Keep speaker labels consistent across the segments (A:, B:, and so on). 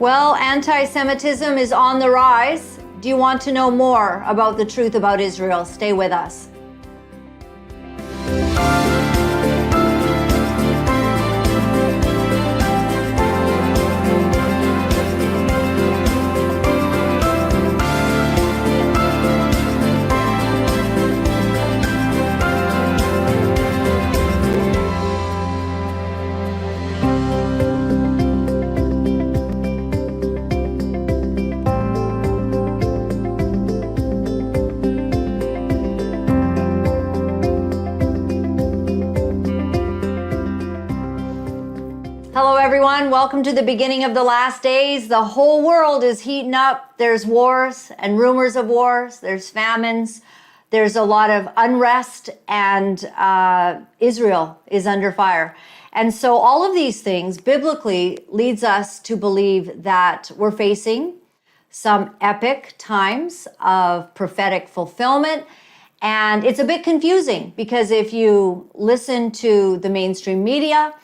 A: Well, anti-Semitism is on the rise. Do you want to know more about the truth about Israel? Stay with us. Hello everyone, welcome to the beginning of the last days. The whole world is heating up. There's wars and rumors of wars. There's famines. There's a lot of unrest, and Israel is under fire. And so all of these things biblically leads us to believe that we're facing some epic times of prophetic fulfillment. And it's a bit confusing because if you listen to the mainstream media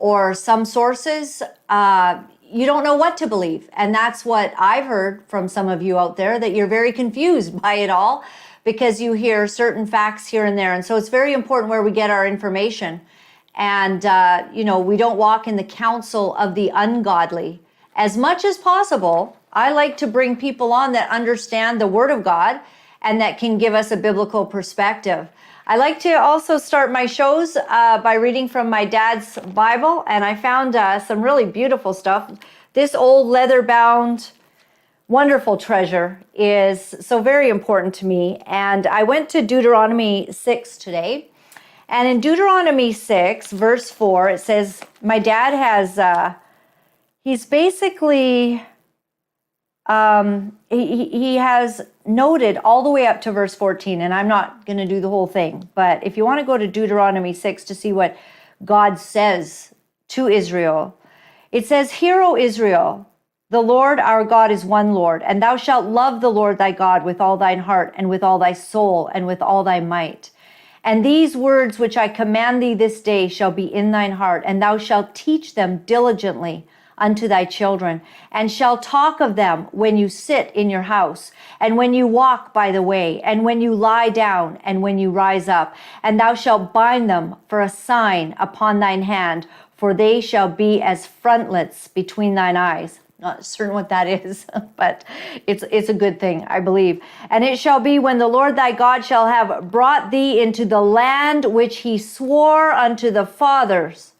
A: or some sources, you don't know what to believe. And that's what I've heard from some of you out there, that you're very confused by it all because you hear certain facts here and there. And so it's very important where we get our information. And, we don't walk in the counsel of the ungodly. As much as possible, I like to bring people on that understand the Word of God and that can give us a biblical perspective. I like to also start my shows by reading from my dad's Bible, and I found some really beautiful stuff. This old leather-bound, wonderful treasure is so very important to me, and I went to Deuteronomy 6 today, and in Deuteronomy 6, verse 4, it says, my dad has, he's basically, he has noted all the way up to verse 14, and I'm not going to do the whole thing, but if you want to go to Deuteronomy 6 to see what God says to Israel, it says, Hear, O Israel, the Lord our God is one Lord, and thou shalt love the Lord thy God with all thine heart, and with all thy soul, and with all thy might. And these words which I command thee this day shall be in thine heart, and thou shalt teach them diligently unto thy children, and shall talk of them when you sit in your house, and when you walk by the way, and when you lie down, and when you rise up. And thou shalt bind them for a sign upon thine hand, for they shall be as frontlets between thine eyes. Not certain what that is, but it's a good thing, I believe. And it shall be when the Lord thy God shall have brought thee into the land which he swore unto the fathers,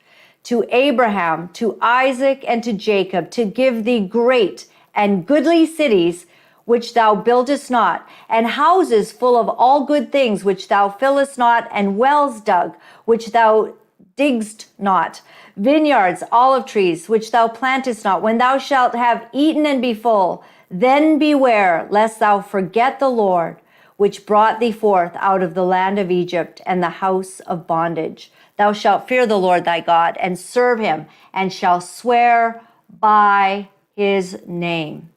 A: to Abraham, to Isaac, and to Jacob, to give thee great and goodly cities, which thou buildest not, and houses full of all good things, which thou fillest not, and wells dug, which thou diggest not, vineyards, olive trees, which thou plantest not. When thou shalt have eaten and be full, then beware lest thou forget the Lord, which brought thee forth out of the land of Egypt and the house of bondage. Thou shalt fear the Lord thy God, and serve him, and shall swear by his name.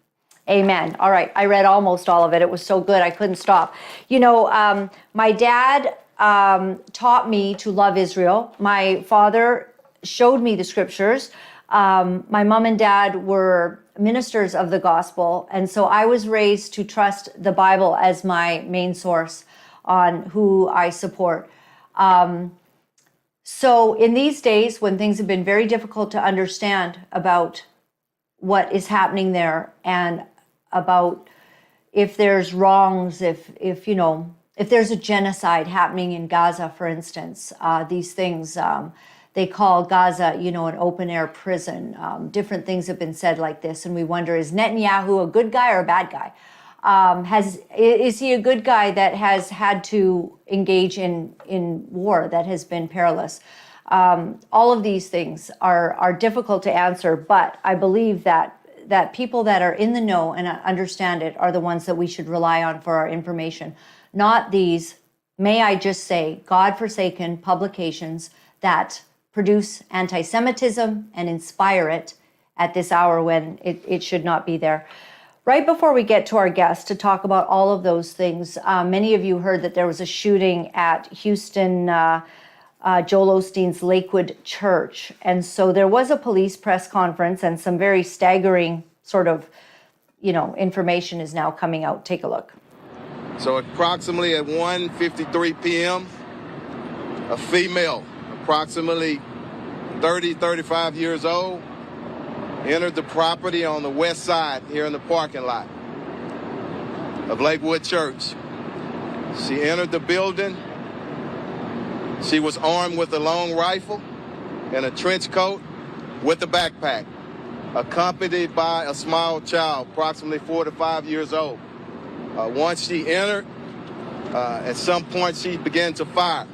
A: Amen. All right, I read almost all of it. It was so good, I couldn't stop. My dad taught me to love Israel. My father showed me the scriptures. My mom and dad were ministers of the gospel, and so I was raised to trust the Bible as my main source on who I support. So in these days, when things have been very difficult to understand about what is happening there, and about if there's wrongs, if there's a genocide happening in Gaza, for instance, these things, they call Gaza, an open air prison. Different things have been said like this, and we wonder, is Netanyahu a good guy or a bad guy? Is he a good guy that has had to engage in war that has been perilous? All of these things are difficult to answer, but I believe that people that are in the know and understand it are the ones that we should rely on for our information, not these, may I just say, God-forsaken publications that produce anti-Semitism and inspire it at this hour when it should not be there. Right before we get to our guest to talk about all of those things, many of you heard that there was a shooting at Houston, Joel Osteen's Lakewood Church. And so there was a police press conference and some very staggering sort of, information is now coming out. Take a look.
B: So approximately at 1:53 p.m., a female, approximately 30, 35 years old, entered the property on the west side here in the parking lot of Lakewood Church. She entered the building. She was armed with a long rifle and a trench coat with a backpack, accompanied by a small child, approximately 4 to 5 years old. Once she entered, at some point she began to fire.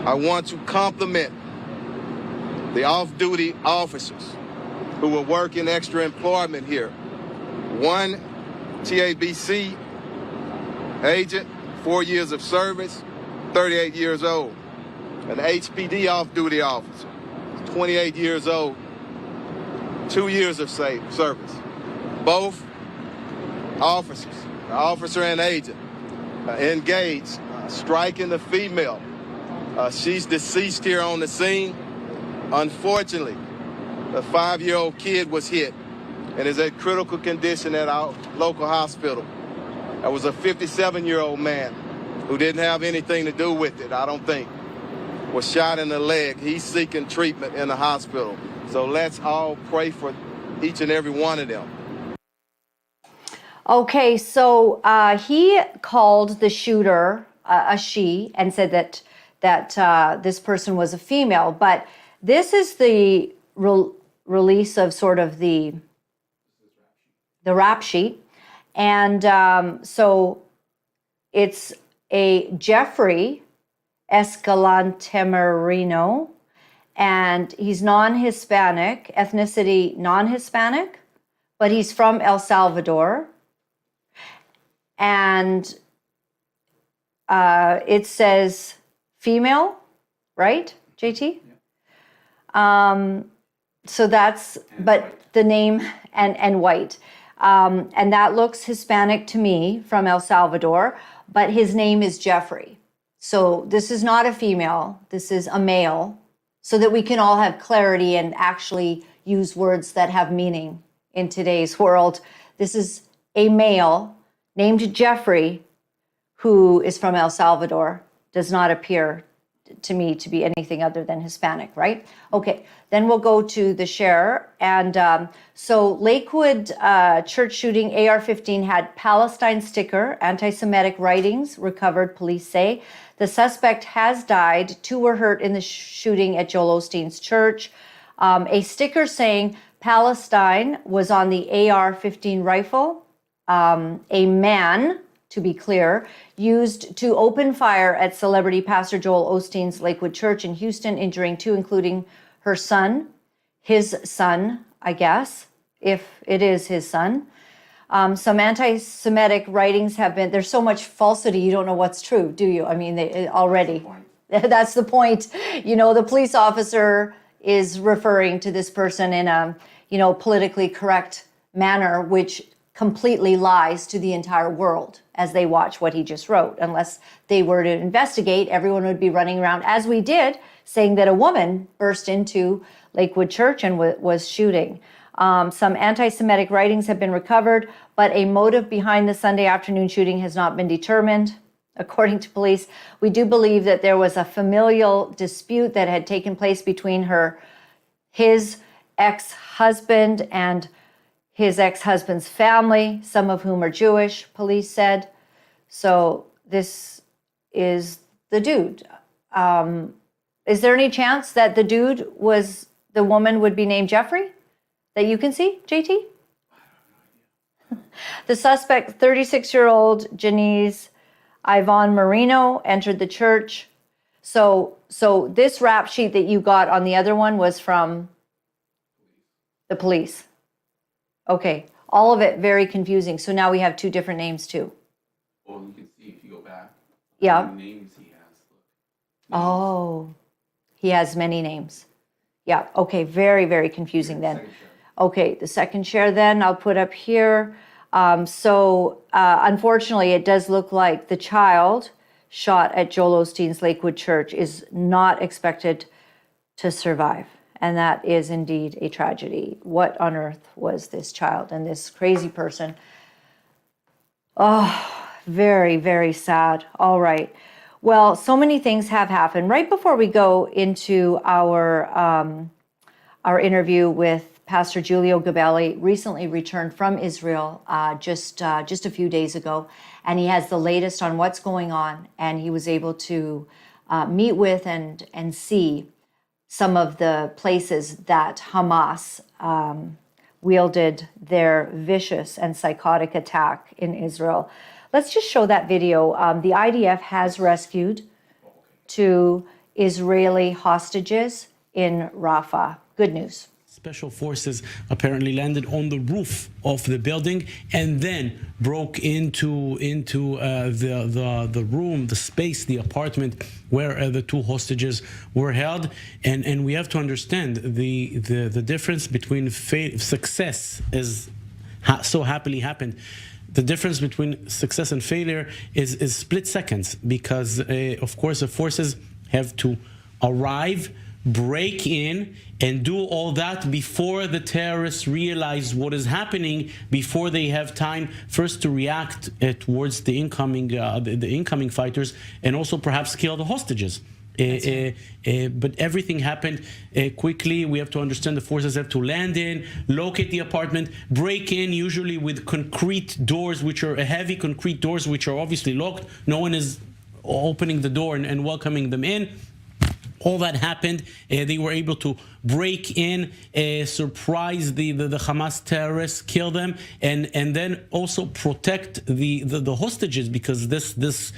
B: I want to compliment the off-duty officers who were working extra employment here. One TABC agent, 4 years of service, 38 years old. An HPD off-duty officer, 28 years old, 2 years of service. Both officers, officer and agent, engaged, striking the female. She's deceased here on the scene. Unfortunately, the 5-year-old kid was hit and is at critical condition at our local hospital. There was a 57-year-old man who didn't have anything to do with it, I don't think, was shot in the leg. He's seeking treatment in the hospital. So let's all pray for each and every one of them.
A: Okay, so he called the shooter a she and said that this person was a female, but this is the release of sort of the rap sheet. And so it's a Jeffrey Escalantemarino, and he's non-Hispanic, ethnicity non-Hispanic, but he's from El Salvador. And it says female, right, JT? Yeah. So that's, but the name and white. And that looks Hispanic to me, from El Salvador, but his name is Jeffrey. So this is not a female, this is a male, so that we can all have clarity and actually use words that have meaning in today's world. This is a male named Jeffrey, who is from El Salvador. Does not appear to me to be anything other than Hispanic, right? Okay, then we'll go to the share. And so Lakewood Church shooting, AR-15 had Palestine sticker, anti-Semitic writings recovered, police say. The suspect has died. 2 were hurt in the shooting at Joel Osteen's church. A sticker saying Palestine was on the AR-15 rifle. A man, to be clear, used to open fire at celebrity pastor Joel Osteen's Lakewood Church in Houston, injuring 2, including her son, his son, I guess, if it is his son. Some anti-Semitic writings have been, there's so much falsity, you don't know what's true, do you? I mean, they already, that's the point. The police officer is referring to this person in a, politically correct manner, which completely lies to the entire world as they watch what he just wrote. Unless they were to investigate, everyone would be running around, as we did, saying that a woman burst into Lakewood Church and was shooting. Some anti-Semitic writings have been recovered, but a motive behind the Sunday afternoon shooting has not been determined. According to police, we do believe that there was a familial dispute that had taken place between his ex-husband and his ex-husband's family, some of whom are Jewish, police said. So this is the dude. Is there any chance that the woman would be named Jeffrey? That you can see, JT? The suspect, 36-year-old Janice Yvonne Marino, entered the church. So this rap sheet that you got on the other one was from the police. Okay, all of it very confusing. So now we have 2 different names too.
C: Well, you can see if you go back.
A: Yeah.
C: How many names he has.
A: Oh, he has many names. Yeah, okay, very, very confusing then. Okay, the second share then I'll put up here. Unfortunately, it does look like the child shot at Joel Osteen's Lakewood Church is not expected to survive. And that is indeed a tragedy. What on earth was this child and this crazy person? Oh, very, very sad. All right. Well, so many things have happened. Right before we go into our interview with Pastor Giulio Gabeli, recently returned from Israel just a few days ago, and he has the latest on what's going on, and he was able to meet with and see some of the places that Hamas wielded their vicious and psychotic attack in Israel. Let's just show that video. The IDF has rescued 2 Israeli hostages in Rafah. Good news.
D: Special forces apparently landed on the roof of the building and then broke into the room, the space, the apartment where the 2 hostages were held. And we have to understand the difference between success, as so happily happened. The difference between success and failure is split seconds, because of course the forces have to arrive, break in, and do all that before the terrorists realize what is happening, before they have time first to react towards the incoming fighters, and also perhaps kill the hostages. But everything happened quickly. We have to understand the forces have to land in, locate the apartment, break in, usually with concrete doors, which are heavy concrete doors, which are obviously locked. No one is opening the door and welcoming them in. All that happened. They were able to break in, surprise the Hamas terrorists, kill them, and then also protect the hostages, because this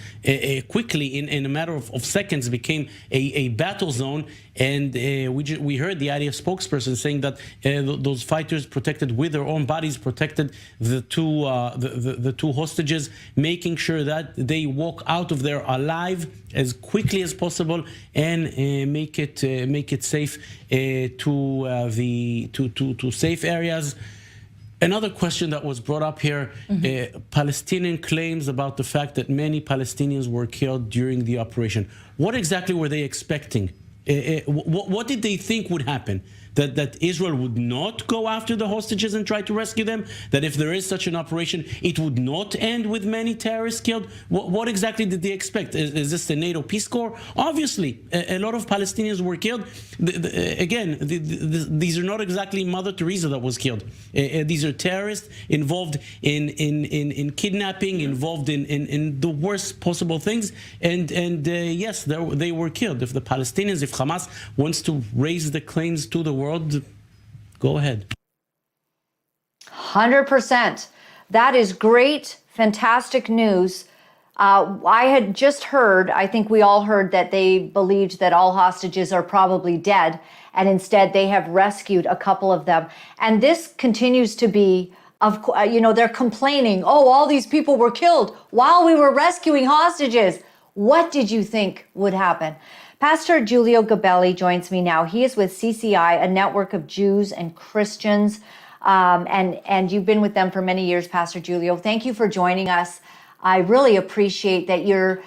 D: quickly, in a matter of seconds, became a battle zone. And we heard the IDF spokesperson saying that those fighters protected with their own bodies, protected the two hostages, making sure that they walk out of there alive as quickly as possible, and make it safe to safe areas. Another question that was brought up here, Palestinian claims about the fact that many Palestinians were killed during the operation. What exactly were they expecting? What did they think would happen? That Israel would not go after the hostages and try to rescue them? That if there is such an operation, it would not end with many terrorists killed? What exactly did they expect? Is this the NATO Peace Corps? Obviously, a lot of Palestinians were killed. These are not exactly Mother Teresa that was killed. These are terrorists involved in kidnapping, involved in the worst possible things. And yes, they were killed. If the Palestinians, if Hamas wants to raise the claims to the world, go ahead.
A: 100%. That is great, fantastic news. I had just heard, I think we all heard, that they believed that all hostages are probably dead, and instead they have rescued a couple of them. And this continues to be, they're complaining, oh, all these people were killed while we were rescuing hostages. What did you think would happen? Pastor Giulio Gabeli joins me now. He is with CCI, a network of Jews and Christians, and you've been with them for many years, Pastor Giulio. Thank you for joining us. I really appreciate that you're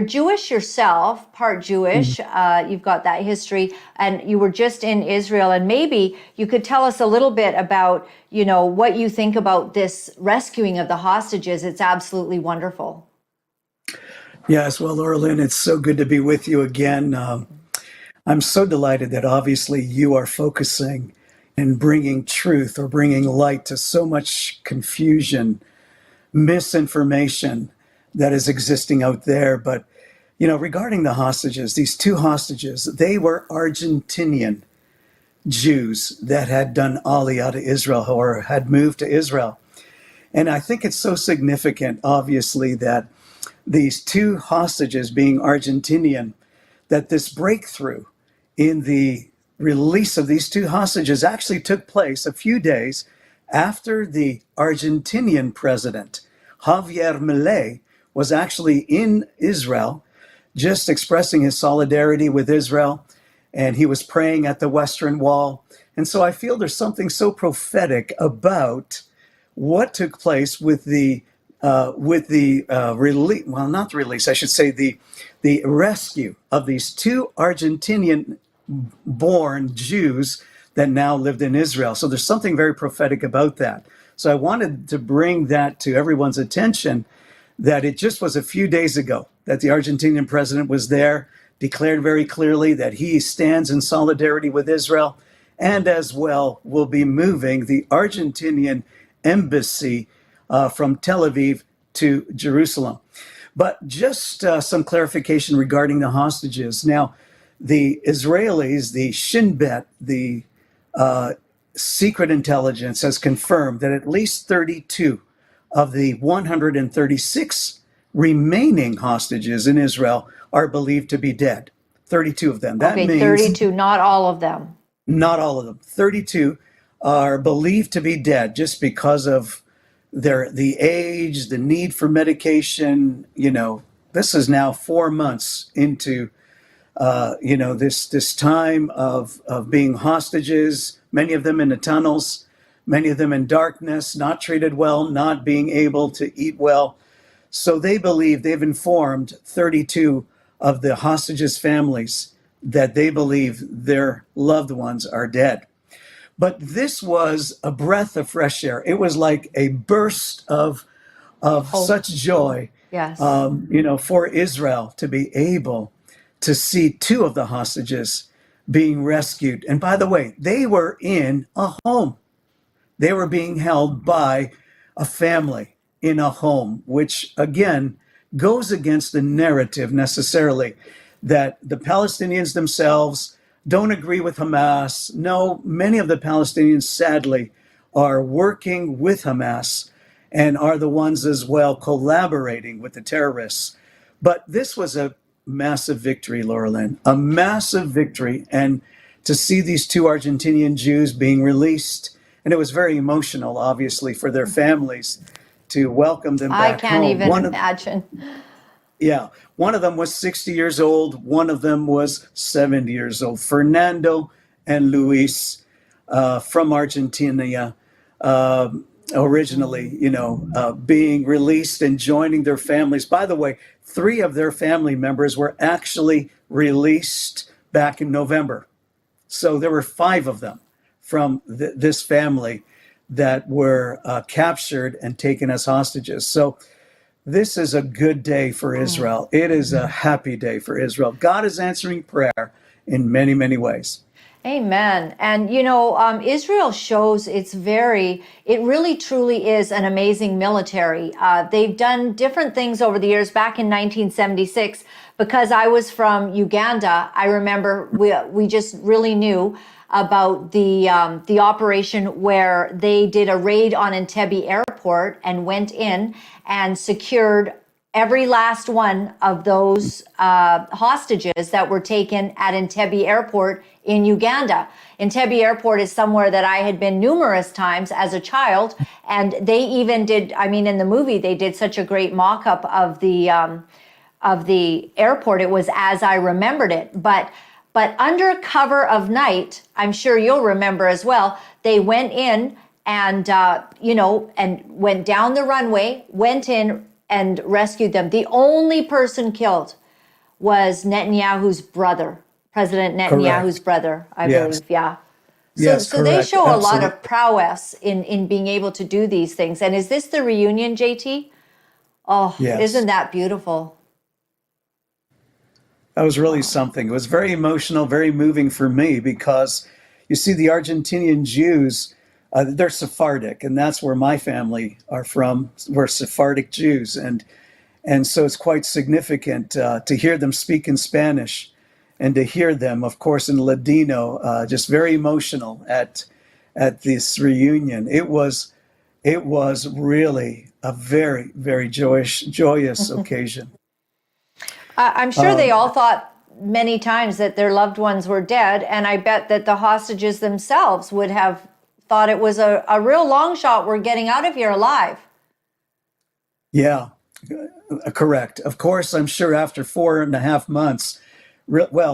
A: Jewish yourself, part Jewish. You've got that history, and you were just in Israel. And maybe you could tell us a little bit about, what you think about this rescuing of the hostages. It's absolutely wonderful.
E: Yes, well, Laura-Lynn, it's so good to be with you again. I'm so delighted that obviously you are focusing and bringing truth or bringing light to so much confusion, misinformation that is existing out there. But, regarding the hostages, these 2 hostages, they were Argentinian Jews that had done Aliyah to Israel or had moved to Israel. And I think it's so significant, obviously, that these 2 hostages being Argentinian, that this breakthrough in the release of these 2 hostages actually took place a few days after the Argentinian president, Javier Milei, was actually in Israel, just expressing his solidarity with Israel, and he was praying at the Western Wall. And so I feel there's something so prophetic about what took place with the release, well, not the release, I should say the rescue of these 2 Argentinian born Jews that now lived in Israel. So there's something very prophetic about that. So I wanted to bring that to everyone's attention, that it just was a few days ago that the Argentinian president was there, declared very clearly that he stands in solidarity with Israel, and as well will be moving the Argentinian embassy from Tel Aviv to Jerusalem. But just some clarification regarding the hostages. Now, the Israelis, the Shin Bet, the secret intelligence has confirmed that at least 32 of the 136 remaining hostages in Israel are believed to be dead. 32 of them. That
A: Okay,
E: means
A: 32, not all of them.
E: not all of them. 32 are believed to be dead just because of the age, the need for medication. This is now 4 months into this time of being hostages, many of them in the tunnels, many of them in darkness, not treated well, not being able to eat well. So they've informed 32 of the hostages' families that they believe their loved ones are dead. But this was a breath of fresh air. It was like a burst of such joy,
A: Yes.
E: for Israel to be able to see two of the hostages being rescued. And by the way, they were in a home. They were being held by a family in a home, which again goes against the narrative necessarily that the Palestinians themselves don't agree with Hamas. No, many of the Palestinians, sadly, are working with Hamas and are the ones as well collaborating with the terrorists. But this was a massive victory, Laura-Lynn, a massive victory. And to see these two Argentinian Jews being released, and it was very emotional, obviously, for their families to welcome them
A: I
E: back
A: can't
E: home.
A: even imagine.
E: Yeah, one of them was 60 years old. One of them was 70 years old. Fernando and Luis from Argentina, originally, being released and joining their families. By the way, 3 of their family members were actually released back in November. So there were 5 of them from this family that were captured and taken as hostages. So this is a good day for Israel. It is a happy day for Israel. God is answering prayer in many, many ways.
A: Amen. And Israel shows it really truly is an amazing military. They've done different things over the years. Back in 1976, because I was from Uganda, I remember we just really knew about the operation where they did a raid on Entebbe Airport and went in and secured every last one of those hostages that were taken at Entebbe Airport in Uganda. Entebbe Airport is somewhere that I had been numerous times as a child, and they even did, in the movie, they did such a great mock-up of the airport. It was as I remembered it. But under cover of night, I'm sure you'll remember as well, they went in and, and went down the runway, went in and rescued them. The only person killed was Netanyahu's brother, President Netanyahu's brother, I believe. Yeah. So they show a lot of prowess in being able to do these things. And is this the reunion, JT? Oh,
E: yes.
A: Isn't that beautiful?
E: That was really something. It was very emotional, very moving for me because you see the Argentinian Jews, they're Sephardic, and that's where my family are from. We're Sephardic Jews. And so it's quite significant to hear them speak in Spanish and to hear them, of course, in Ladino, just very emotional at this reunion. It was really a very, very joyous occasion.
A: I'm sure they all thought many times that their loved ones were dead, and I bet that the hostages themselves would have thought it was a real long shot. We're getting out of here alive.
E: Yeah, correct. Of course, I'm sure after 4.5 months,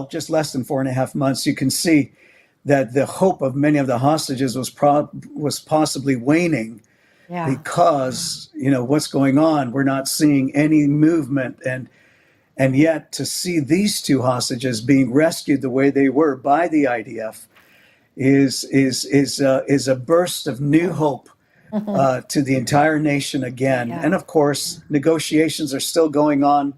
E: just less than 4.5 months, you can see that the hope of many of the hostages was possibly waning because, what's going on? We're not seeing any movement. And yet to see these two hostages being rescued the way they were by the IDF is a burst of new hope to the entire nation again.
A: Yeah.
E: And of course, negotiations are still going on.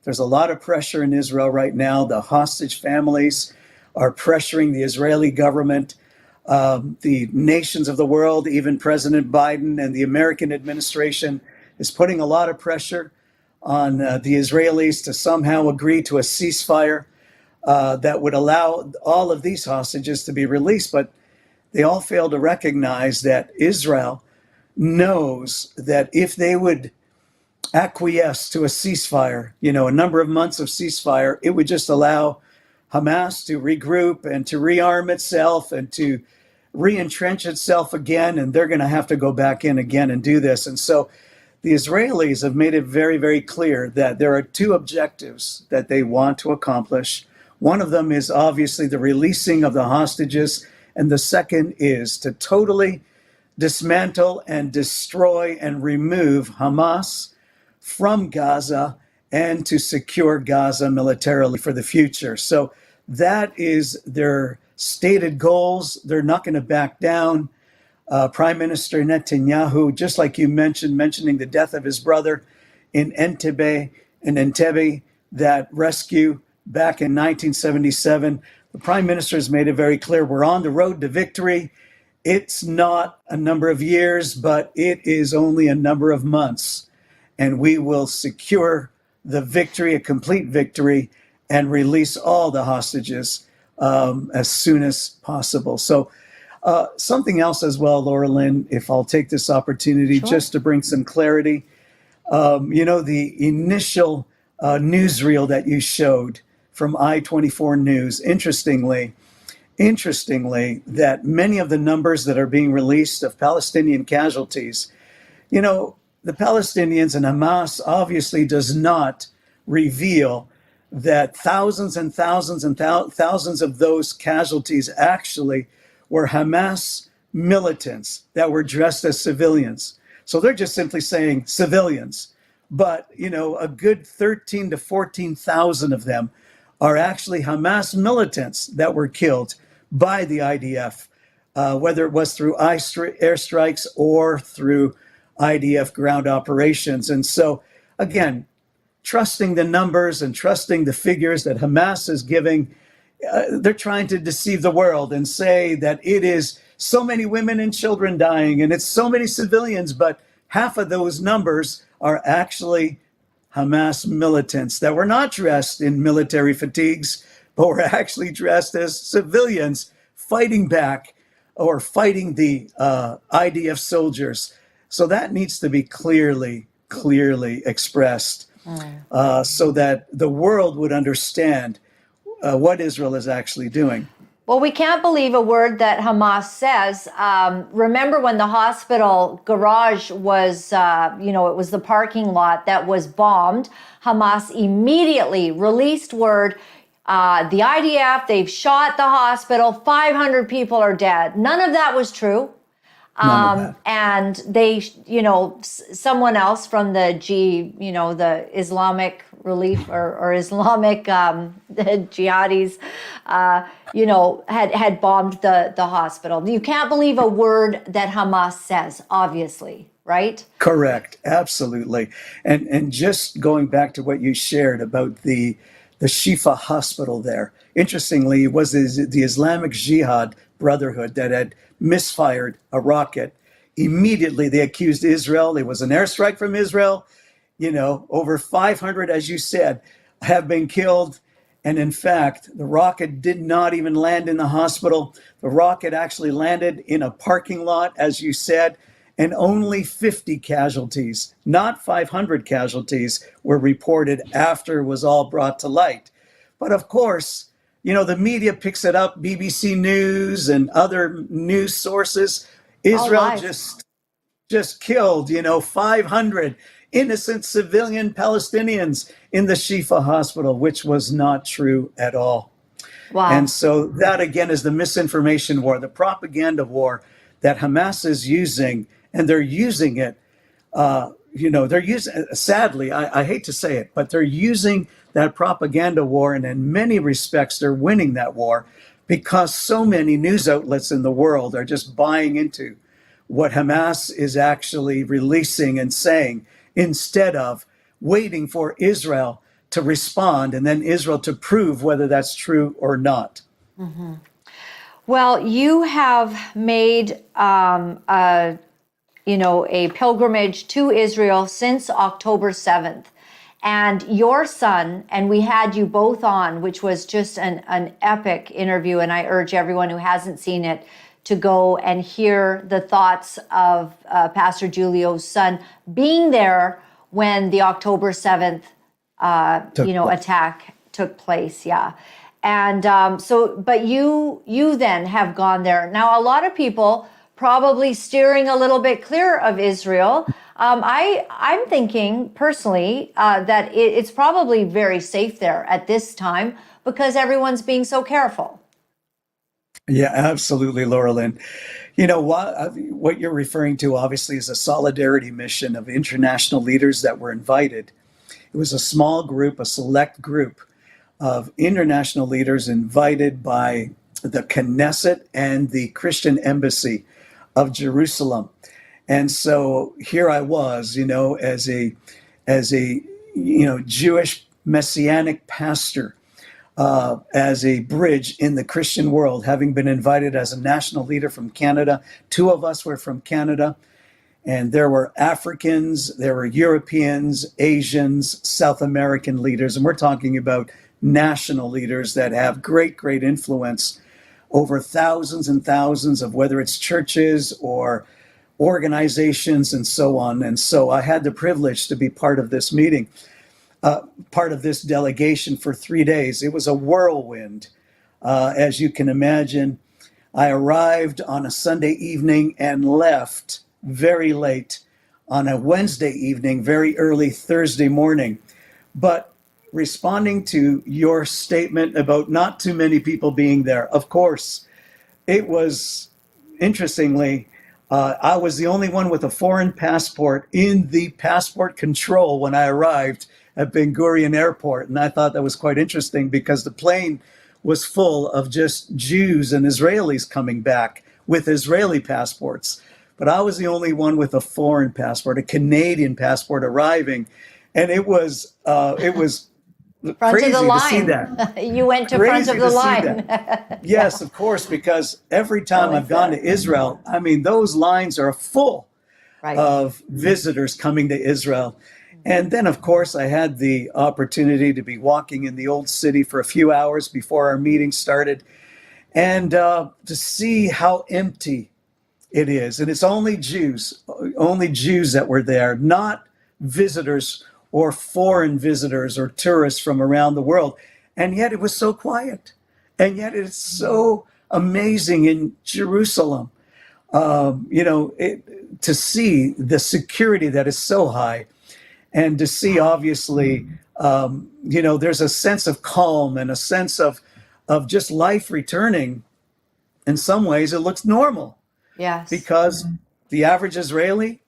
E: There's a lot of pressure in Israel right now. The hostage families are pressuring the Israeli government, the nations of the world, even President Biden and the American administration is putting a lot of pressure on the Israelis to somehow agree to a ceasefire that would allow all of these hostages to be released. But they all fail to recognize that Israel knows that if they would acquiesce to a ceasefire, a number of months of ceasefire, it would just allow Hamas to regroup and to rearm itself and to re-entrench itself again. And they're going to have to go back in again and do this. And so the Israelis have made it very, very clear that there are two objectives that they want to accomplish. One of them is obviously the releasing of the hostages. And the second is to totally dismantle and destroy and remove Hamas from Gaza and to secure Gaza militarily for the future. So that is their stated goals. They're not going to back down. Prime Minister Netanyahu, just like you mentioning the death of his brother in Entebbe, that rescue back in 1977, the Prime Minister has made it very clear we're on the road to victory. It's not a number of years, but it is only a number of months. And we will secure the victory, a complete victory, and release all the hostages as soon as possible. So something else as well, Laura-Lynn, if I'll take this opportunity just to bring some clarity. The initial newsreel that you showed from I-24 News, interestingly, that many of the numbers that are being released of Palestinian casualties, the Palestinians and Hamas obviously does not reveal that thousands and thousands and thousands of those casualties actually were Hamas militants that were dressed as civilians. So they're just simply saying civilians. But, a good 13 to 14,000 of them are actually Hamas militants that were killed by the IDF, whether it was through airstrikes or through IDF ground operations. And so, again, trusting the numbers and trusting the figures that Hamas is giving, they're trying to deceive the world and say that it is so many women and children dying and it's so many civilians, but half of those numbers are actually Hamas militants that were not dressed in military fatigues, but were actually dressed as civilians fighting back or fighting the IDF soldiers. So that needs to be clearly expressed so that the world would understand what Israel is actually doing.
A: Well, we can't believe a word that Hamas says. Remember when the hospital garage was, it was the parking lot that was bombed. Hamas immediately released word, the IDF, they've shot the hospital, 500 people are dead. None of that was true. And they, someone else from the the Islamic Relief or Islamic the jihadis, had bombed the hospital. You can't believe a word that Hamas says, obviously, right?
E: Correct, absolutely. And just going back to what you shared about the Shifa hospital there, interestingly, it was the Islamic Jihad Brotherhood that had misfired a rocket. Immediately they accused Israel. It was an airstrike from Israel. Over 500, as you said, have been killed. And in fact, the rocket did not even land in the hospital. The rocket actually landed in a parking lot, as you said, and only 50 casualties, not 500 casualties, were reported after it was all brought to light. But of course, the media picks it up, BBC News and other news sources. Israel just killed, 500 innocent civilian Palestinians in the Shifa hospital, which was not true at all.
A: Wow.
E: And so that, again, is the misinformation war, the propaganda war that Hamas is using, and they're using it, they're using, sadly, I hate to say it, but they're using that propaganda war, and in many respects, they're winning that war because so many news outlets in the world are just buying into what Hamas is actually releasing and saying instead of waiting for Israel to respond and then Israel to prove whether that's true or not.
A: Well, you have made a pilgrimage to Israel since October 7th. And your son, and we had you both on, which was just an epic interview. And I urge everyone who hasn't seen it to go and hear the thoughts of Pastor Giulio's son being there when the October 7th, attack took place. Yeah. And but you then have gone there. Now, a lot of people probably steering a little bit clear of Israel. I'm thinking personally that it's probably very safe there at this time because everyone's being so careful.
E: Yeah, absolutely, Laura-Lynn. You know, what you're referring to obviously is a solidarity mission of international leaders that were invited. It was a small group, a select group of international leaders invited by the Knesset and the Christian Embassy of Jerusalem. And so here I was, as a Jewish messianic pastor, as a bridge in the Christian world, having been invited as a national leader from Canada. Two of us were from Canada, and there were Africans, there were Europeans, Asians, South American leaders, and we're talking about national leaders that have great, great influence over thousands and thousands of whether it's churches or organizations and so on. And so I had the privilege to be part of this meeting, part of this delegation for 3 days. It was a whirlwind, as you can imagine. I arrived on a Sunday evening and left very late on a Wednesday evening, very early Thursday morning. But responding to your statement about not too many people being there, of course, it was, interestingly, I was the only one with a foreign passport in the passport control when I arrived at Ben Gurion Airport. And I thought that was quite interesting because the plane was full of just Jews and Israelis coming back with Israeli passports. But I was the only one with a foreign passport, a Canadian passport arriving. And it was
A: Front
E: crazy
A: of the line.
E: To see that.
A: You went to
E: Crazy
A: front of the
E: to see
A: line.
E: Yes, of course, because every time I've gone to Israel, I mean, those lines are full of visitors coming to Israel. And then, of course, I had the opportunity to be walking in the old city for a few hours before our meeting started and to see how empty it is. And it's only Jews that were there, not visitors or foreign visitors or tourists from around the world. And yet it was so quiet. And yet it's so amazing in Jerusalem, to see the security that is so high and to see, obviously, there's a sense of calm and a sense of just life returning. In some ways, it looks normal.
A: Yes.
E: Because the average Israeli,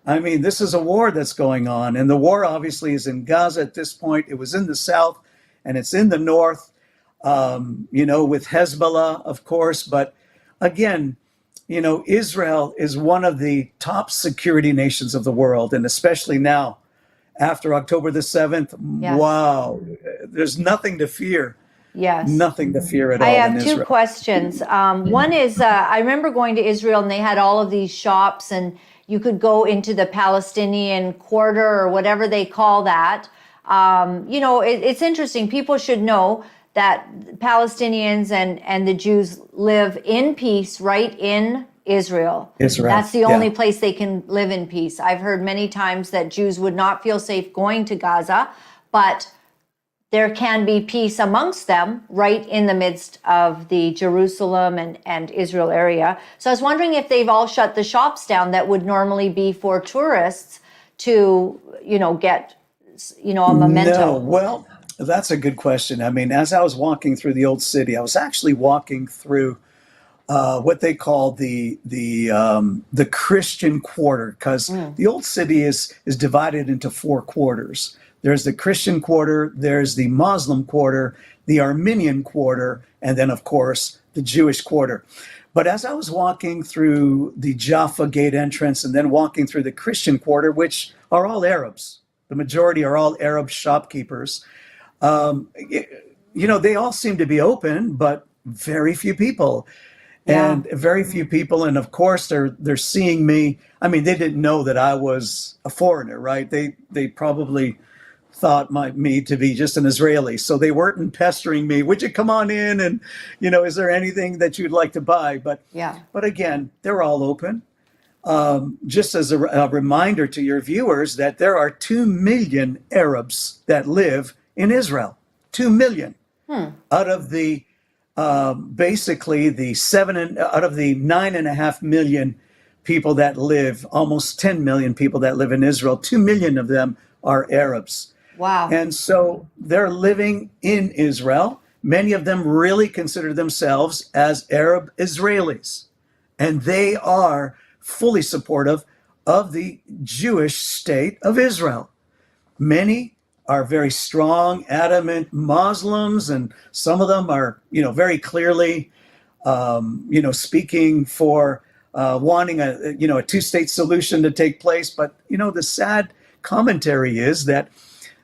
E: I mean, this is a war that's going on. And the war obviously is in Gaza at this point. It was in the south and it's in the north, with Hezbollah, of course. But again, Israel is one of the top security nations of the world. And especially now, after October the 7th,
A: Yes.
E: Wow, there's nothing to fear.
A: Yes.
E: Nothing to fear at all.
A: I have
E: in
A: two
E: Israel.
A: questions. One is, I remember going to Israel and they had all of these shops and you could go into the Palestinian quarter or whatever they call that. It's interesting. People should know that Palestinians and the Jews live in peace right in Israel. That's the only place they can live in peace. I've heard many times that Jews would not feel safe going to Gaza, but there can be peace amongst them right in the midst of the Jerusalem and Israel area. So I was wondering if they've all shut the shops down that would normally be for tourists to, get, a memento.
E: No, well, that's a good question. I mean, as I was walking through the old city, I was actually walking through what they call the Christian quarter, because the old city is divided into 4 quarters. There's the Christian quarter, there's the Muslim quarter, the Armenian quarter, and then, of course, the Jewish quarter. But as I was walking through the Jaffa Gate entrance and then walking through the Christian quarter, which are all Arabs, the majority are all Arab shopkeepers, they all seem to be open, but very few people. And very few people. And of course, they're seeing me. I mean, they didn't know that I was a foreigner, right? They probably thought me to be just an Israeli. So they weren't pestering me. Would you come on in? And, is there anything that you'd like to buy? But again, they're all open. Just as a reminder to your viewers that there are 2 million Arabs that live in Israel. 2 million out of the basically out of the 9.5 million people that live, almost 10 million people that live in Israel, 2 million of them are Arabs.
A: Wow.
E: And so they're living in Israel. Many of them really consider themselves as Arab Israelis. And they are fully supportive of the Jewish state of Israel. Many are very strong, adamant Muslims, and some of them are, very clearly, speaking for wanting a two-state solution to take place. But the sad commentary is that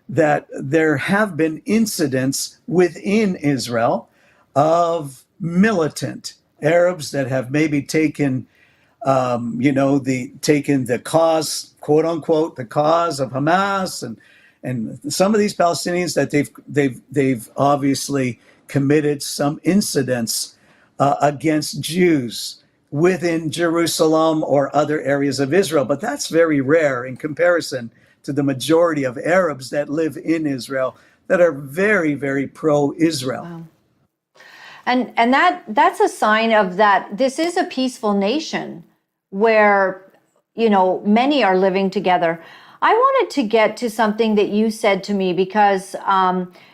E: there have been incidents within Israel of militant Arabs that have maybe taken the cause, quote unquote, the cause of Hamas, and some of these Palestinians that they've obviously committed some incidents against Jews within Jerusalem or other areas of Israel. But that's very rare in comparison to the majority of Arabs that live in Israel that are very, very pro-Israel.
A: Wow. And that's a sign of that this is a peaceful nation where, many are living together. I wanted to get to something that you said to me because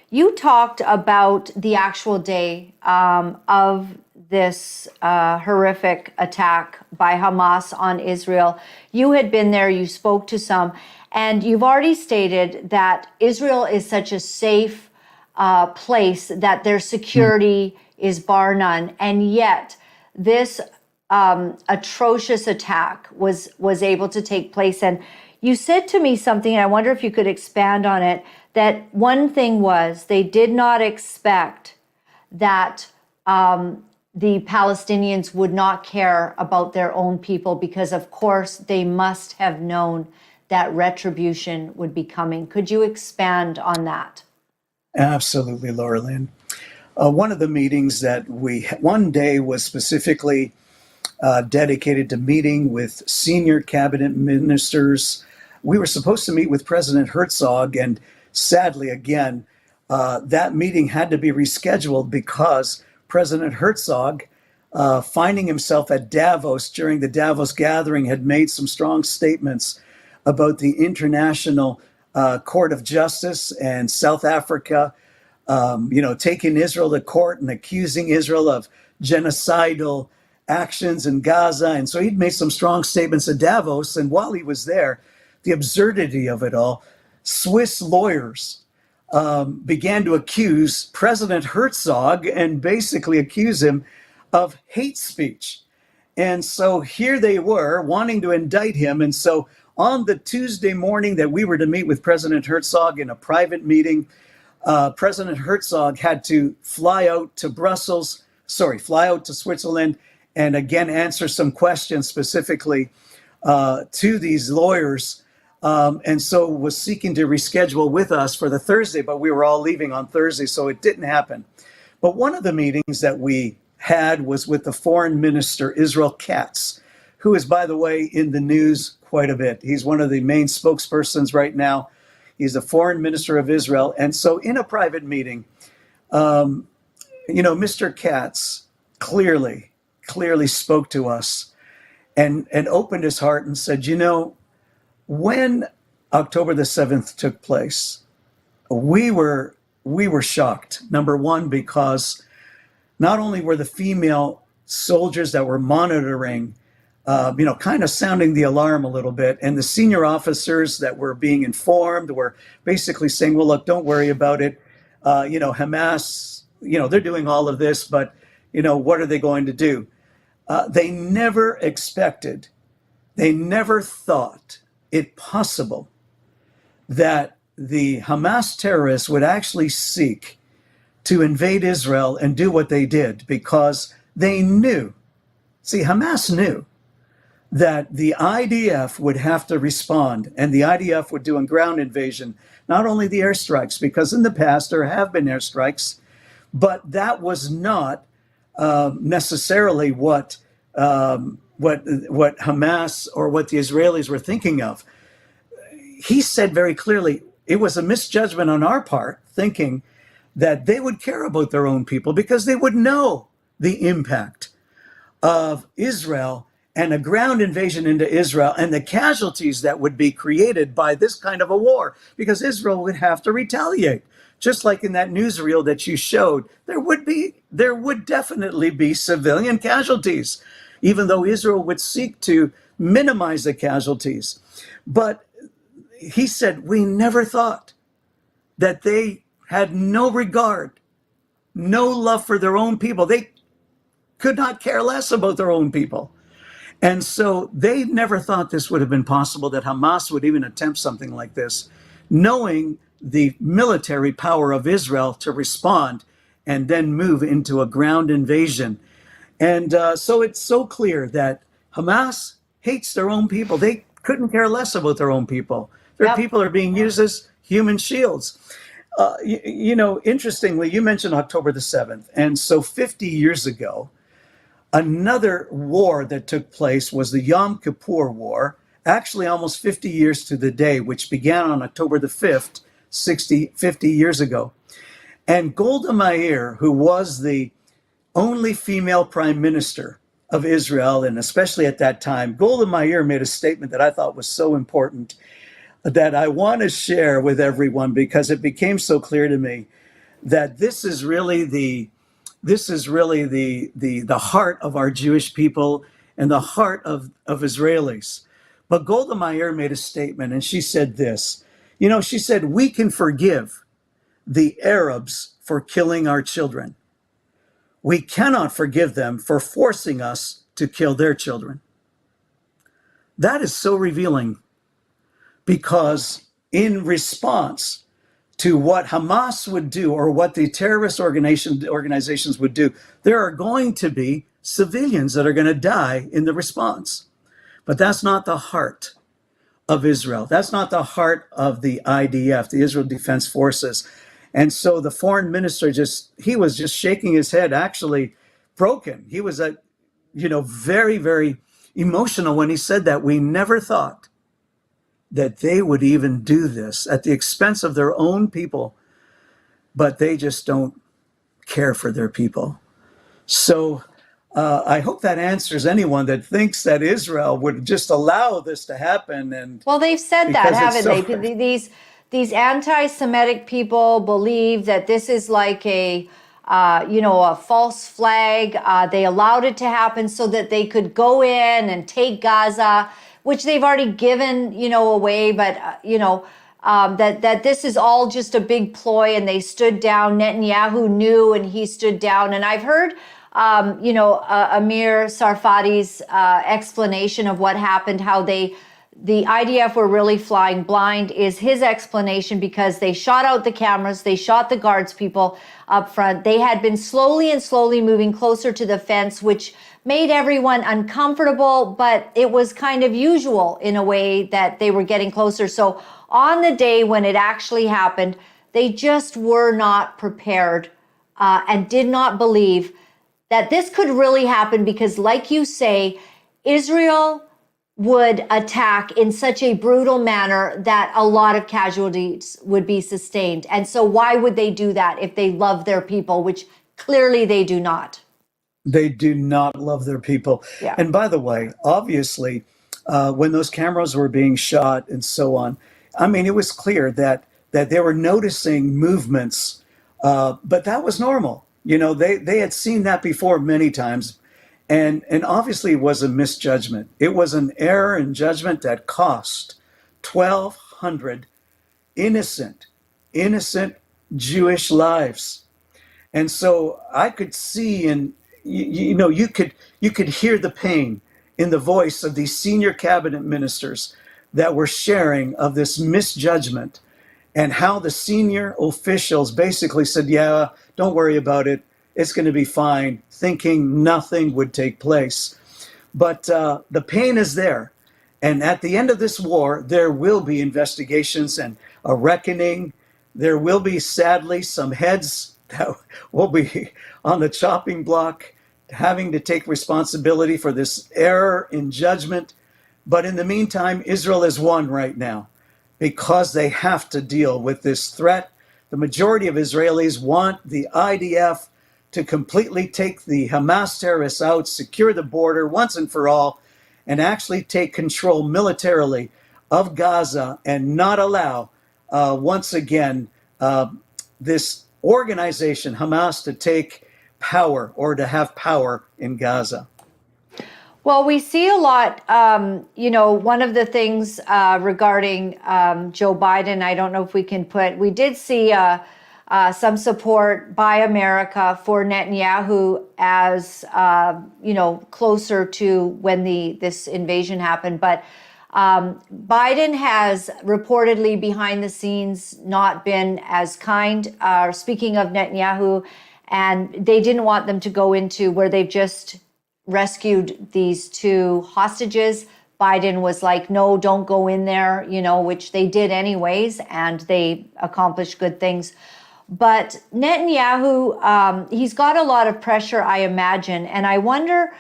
A: you talked about the actual day of this horrific attack by Hamas on Israel. You had been there, you spoke to some, and you've already stated that Israel is such a safe place that their security is bar none. And yet this atrocious attack was able to take place. And you said to me something, and I wonder if you could expand on it, that one thing was they did not expect that the Palestinians would not care about their own people because, of course, they must have known that retribution would be coming. Could you expand on that?
E: Absolutely, Laura-Lynn. One of the meetings that one day was specifically dedicated to meeting with senior cabinet ministers. We were supposed to meet with President Herzog, and sadly, again, that meeting had to be rescheduled because President Herzog, finding himself at Davos during the Davos gathering, had made some strong statements about the International Court of Justice and South Africa, taking Israel to court and accusing Israel of genocidal actions in Gaza. And so he'd made some strong statements at Davos. And while he was there, the absurdity of it all, Swiss lawyers began to accuse President Herzog and basically accuse him of hate speech. And so here they were wanting to indict him. And so on the Tuesday morning that we were to meet with President Herzog in a private meeting, President Herzog had to fly out to Switzerland and again answer some questions specifically to these lawyers. And so was seeking to reschedule with us for the Thursday, but we were all leaving on Thursday, so it didn't happen. But one of the meetings that we had was with the foreign minister, Israel Katz, who is, by the way, in the news quite a bit. He's one of the main spokespersons right now. He's the foreign minister of Israel. And so in a private meeting, Mr. Katz clearly spoke to us and opened his heart and said, when October the 7th took place, we were shocked. Number one, because not only were the female soldiers that were monitoring kind of sounding the alarm a little bit. And the senior officers that were being informed were basically saying, well, look, don't worry about it. Hamas, they're doing all of this, but, what are they going to do? They never expected, they never thought it possible that the Hamas terrorists would actually seek to invade Israel and do what they did, because they knew, Hamas knew that the IDF would have to respond, and the IDF would do a ground invasion, not only the airstrikes, because in the past there have been airstrikes, but that was not necessarily what Hamas or what the Israelis were thinking of. He said very clearly, it was a misjudgment on our part, thinking that they would care about their own people because they would know the impact of Israel and a ground invasion into Israel and the casualties that would be created by this kind of a war, because Israel would have to retaliate. Just like in that newsreel that you showed, there would definitely be civilian casualties, even though Israel would seek to minimize the casualties. But he said, we never thought that they had no regard, no love for their own people. They could not care less about their own people. And so they never thought this would have been possible, that Hamas would even attempt something like this, knowing the military power of Israel to respond and then move into a ground invasion. And so it's so clear that Hamas hates their own people. They couldn't care less about their own people. Their people are being used as human shields. Interestingly, you mentioned October the 7th. And so 50 years ago, another war that took place was the Yom Kippur War, actually almost 50 years to the day, which began on October the 5th, 50 years ago. And Golda Meir, who was the only female prime minister of Israel, and especially at that time, Golda Meir made a statement that I thought was so important that I want to share with everyone, because it became so clear to me that this is really the heart of our Jewish people and the heart of Israelis. But Golda Meir made a statement, and she said this. She said, we can forgive the Arabs for killing our children. We cannot forgive them for forcing us to kill their children. That is so revealing, because in response to what Hamas would do, or what the terrorist organizations would do, there are going to be civilians that are going to die in the response. But that's not the heart of Israel. That's not the heart of the IDF, the Israel Defense Forces. And so the foreign minister he was just shaking his head, actually broken. He was very, very emotional when he said that. We never thought that they would even do this at the expense of their own people, but they just don't care for their people. So I hope that answers anyone that thinks that Israel would just allow this to happen. And
A: well, they've said that, haven't they? These anti-Semitic people believe that this is like a false flag. They allowed it to happen so that they could go in and take Gaza, which they've already given, away, but, that this is all just a big ploy, and they stood down. Netanyahu knew, and he stood down. And I've heard, Amir Sarfati's explanation of what happened, how the IDF were really flying blind, is his explanation, because they shot out the cameras, they shot the guards people up front. They had been slowly moving closer to the fence, which made everyone uncomfortable, but it was kind of usual in a way that they were getting closer. So on the day when it actually happened, they just were not prepared and did not believe that this could really happen, because like you say, Israel would attack in such a brutal manner that a lot of casualties would be sustained. And so why would they do that if they love their people, which clearly they do not?
E: They do not love their people.
A: Yeah.
E: And by the way, obviously, when those cameras were being shot and so on, it was clear that they were noticing movements, but that was normal. They had seen that before many times. And obviously it was a misjudgment. It was an error in judgment that cost 1,200 innocent Jewish lives. And so I could see, and you could hear the pain in the voice of these senior cabinet ministers that were sharing of this misjudgment, and how the senior officials basically said, yeah, don't worry about it, it's going to be fine, thinking nothing would take place. But the pain is there. And at the end of this war, there will be investigations and a reckoning. There will be, sadly, some heads that will be on the chopping block, having to take responsibility for this error in judgment. But in the meantime, Israel is won right now because they have to deal with this threat. The majority of Israelis want the IDF to completely take the Hamas terrorists out, secure the border once and for all, and actually take control militarily of Gaza and not allow, once again, this organization, Hamas, to take power or to have power in Gaza.
A: Well, we see a lot, one of the things regarding Joe Biden, I don't know if we can we did see some support by America for Netanyahu as, closer to when this invasion happened. But Biden has reportedly behind the scenes not been as kind, speaking of Netanyahu, and they didn't want them to go into where they've just rescued these two hostages. Biden was like, no, don't go in there, which they did anyways, and they accomplished good things. But Netanyahu, he's got a lot of pressure, I imagine. And I wonder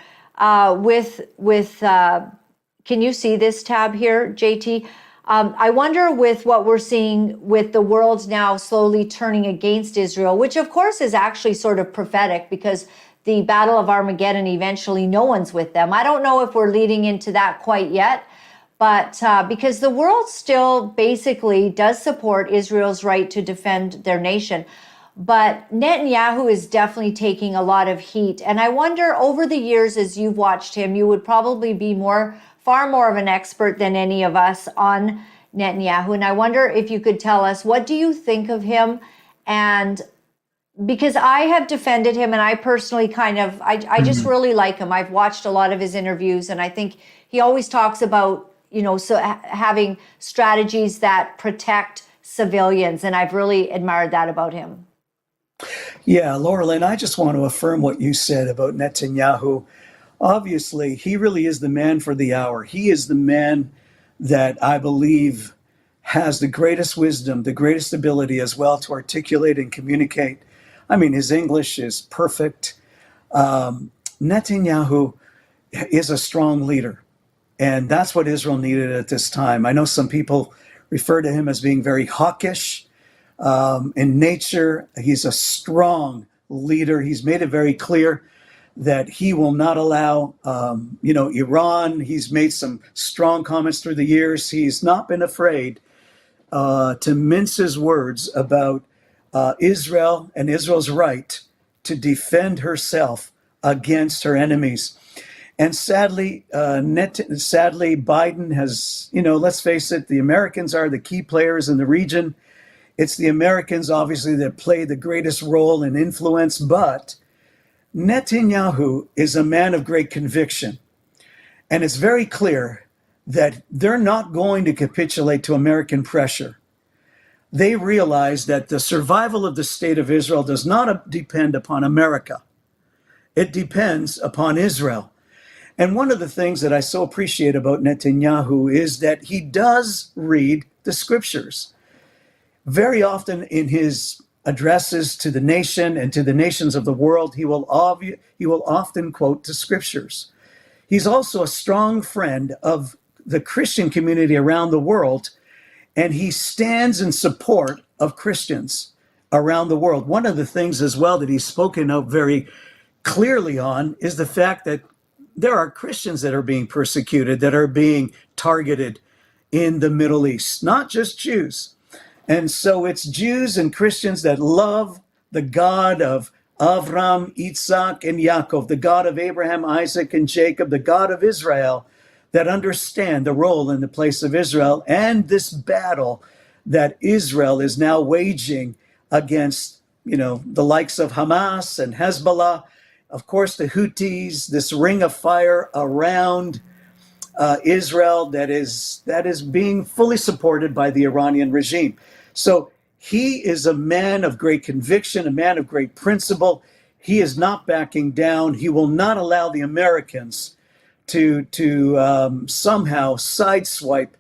A: can you see this tab here, JT? I wonder with what we're seeing with the world now slowly turning against Israel, which of course is actually sort of prophetic because the Battle of Armageddon, eventually no one's with them. I don't know if we're leading into that quite yet, but because the world still basically does support Israel's right to defend their nation. But Netanyahu is definitely taking a lot of heat. And I wonder, over the years, as you've watched him, you would probably be far more of an expert than any of us on Netanyahu. And I wonder if you could tell us, what do you think of him? And because I have defended him, and I personally I just really like him. I've watched a lot of his interviews, and I think he always talks about, having strategies that protect civilians. And I've really admired that about him.
E: Yeah, Laura-Lynn, I just want to affirm what you said about Netanyahu. Obviously, he really is the man for the hour. He is the man that I believe has the greatest wisdom, the greatest ability as well to articulate and communicate. I mean, his English is perfect. Netanyahu is a strong leader, and that's what Israel needed at this time. I know some people refer to him as being very hawkish in nature. He's a strong leader. He's made it very clear that he will not allow, Iran. He's made some strong comments through the years. He's not been afraid to mince his words about Israel and Israel's right to defend herself against her enemies. And sadly, Biden has, let's face it, the Americans are the key players in the region. It's the Americans, obviously, that play the greatest role in influence, but Netanyahu is a man of great conviction. And it's very clear that they're not going to capitulate to American pressure. They realize that the survival of the state of Israel does not depend upon America. It depends upon Israel. And one of the things that I so appreciate about Netanyahu is that he does read the scriptures. Very often in his addresses to the nation and to the nations of the world, he will often quote the scriptures. He's also a strong friend of the Christian community around the world, and he stands in support of Christians around the world. One of the things as well that he's spoken out very clearly on is the fact that there are Christians that are being persecuted, that are being targeted in the Middle East, not just Jews. And so it's Jews and Christians that love the God of Avram, Isaac, and Yaakov, the God of Abraham, Isaac, and Jacob, the God of Israel, that understand the role and the place of Israel and this battle that Israel is now waging against, the likes of Hamas and Hezbollah, of course, the Houthis, this ring of fire around Israel that is being fully supported by the Iranian regime. So he is a man of great conviction, a man of great principle. He is not backing down. He will not allow the Americans to somehow sideswipe,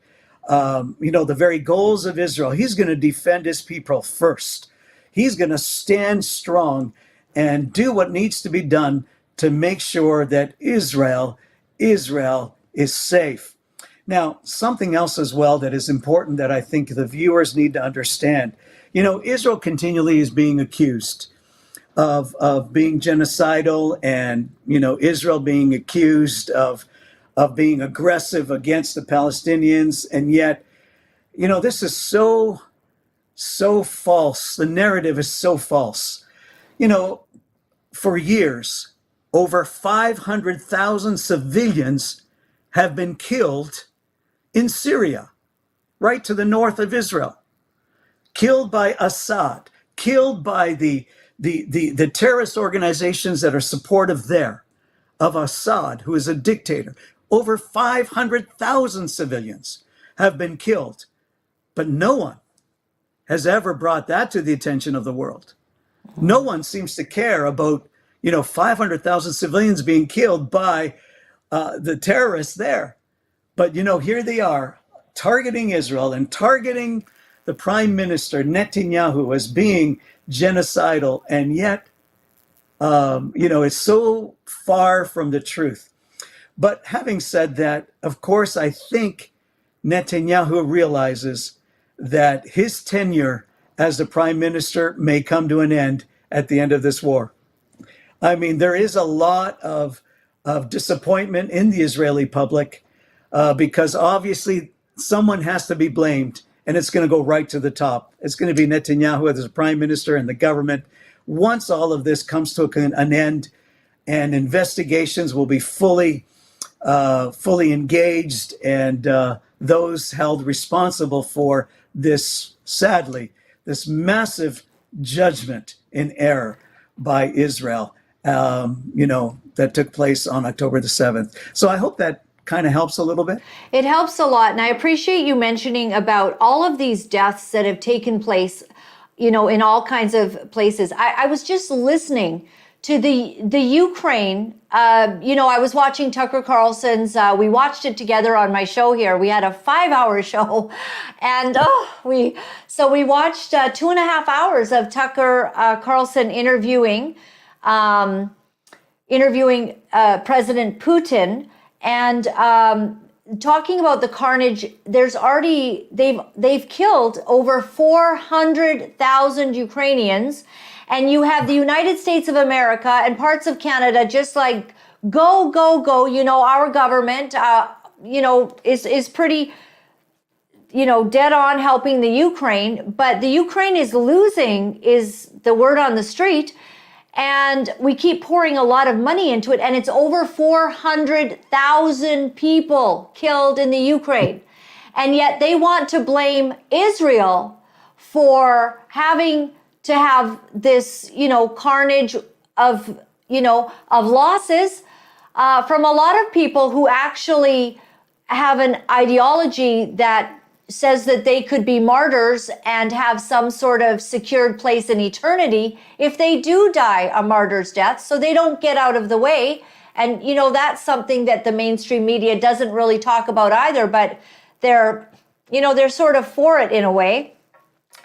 E: the very goals of Israel. He's going to defend his people first. He's going to stand strong and do what needs to be done to make sure that Israel is safe. Now, something else as well that is important that I think the viewers need to understand. Israel continually is being accused of being genocidal, and Israel being accused of being aggressive against the Palestinians, and yet this is so false. The narrative is so false. For years, over 500,000 civilians have been killed in Syria, right to the north of Israel, killed by Assad, killed by the terrorist organizations that are supportive there of Assad, who is a dictator. Over 500,000 civilians have been killed, but no one has ever brought that to the attention of the world. No one seems to care about, 500,000 civilians being killed by the terrorists there. But, here they are targeting Israel and targeting the prime minister, Netanyahu, as being genocidal. And yet, it's so far from the truth. But having said that, of course, I think Netanyahu realizes that his tenure as the prime minister may come to an end at the end of this war. I mean, there is a lot of disappointment in the Israeli public because obviously someone has to be blamed, and it's going to go right to the top. It's going to be Netanyahu as the prime minister and the government. Once all of this comes to an end, and investigations will be fully engaged, and those held responsible for this, sadly, this massive judgment in error by Israel, that took place on October the 7th. So I hope that kind of helps a little bit.
A: It helps a lot. And I appreciate you mentioning about all of these deaths that have taken place, in all kinds of places. I was just listening to the Ukraine. I was watching Tucker Carlson's, we watched it together on my show here. We had a 5-hour show, and we watched 2.5 hours of Tucker Carlson interviewing President Putin, and talking about the carnage. There's already, they've killed over 400,000 Ukrainians. And you have the United States of America and parts of Canada just like, go, go, go. Our government, is pretty, dead on helping the Ukraine. But the Ukraine is losing, is the word on the street. And we keep pouring a lot of money into it. And it's over 400,000 people killed in the Ukraine. And yet they want to blame Israel for having to have this, carnage of losses from a lot of people who actually have an ideology that says that they could be martyrs and have some sort of secured place in eternity if they do die a martyr's death, so they don't get out of the way. And, that's something that the mainstream media doesn't really talk about either, but they're sort of for it in a way.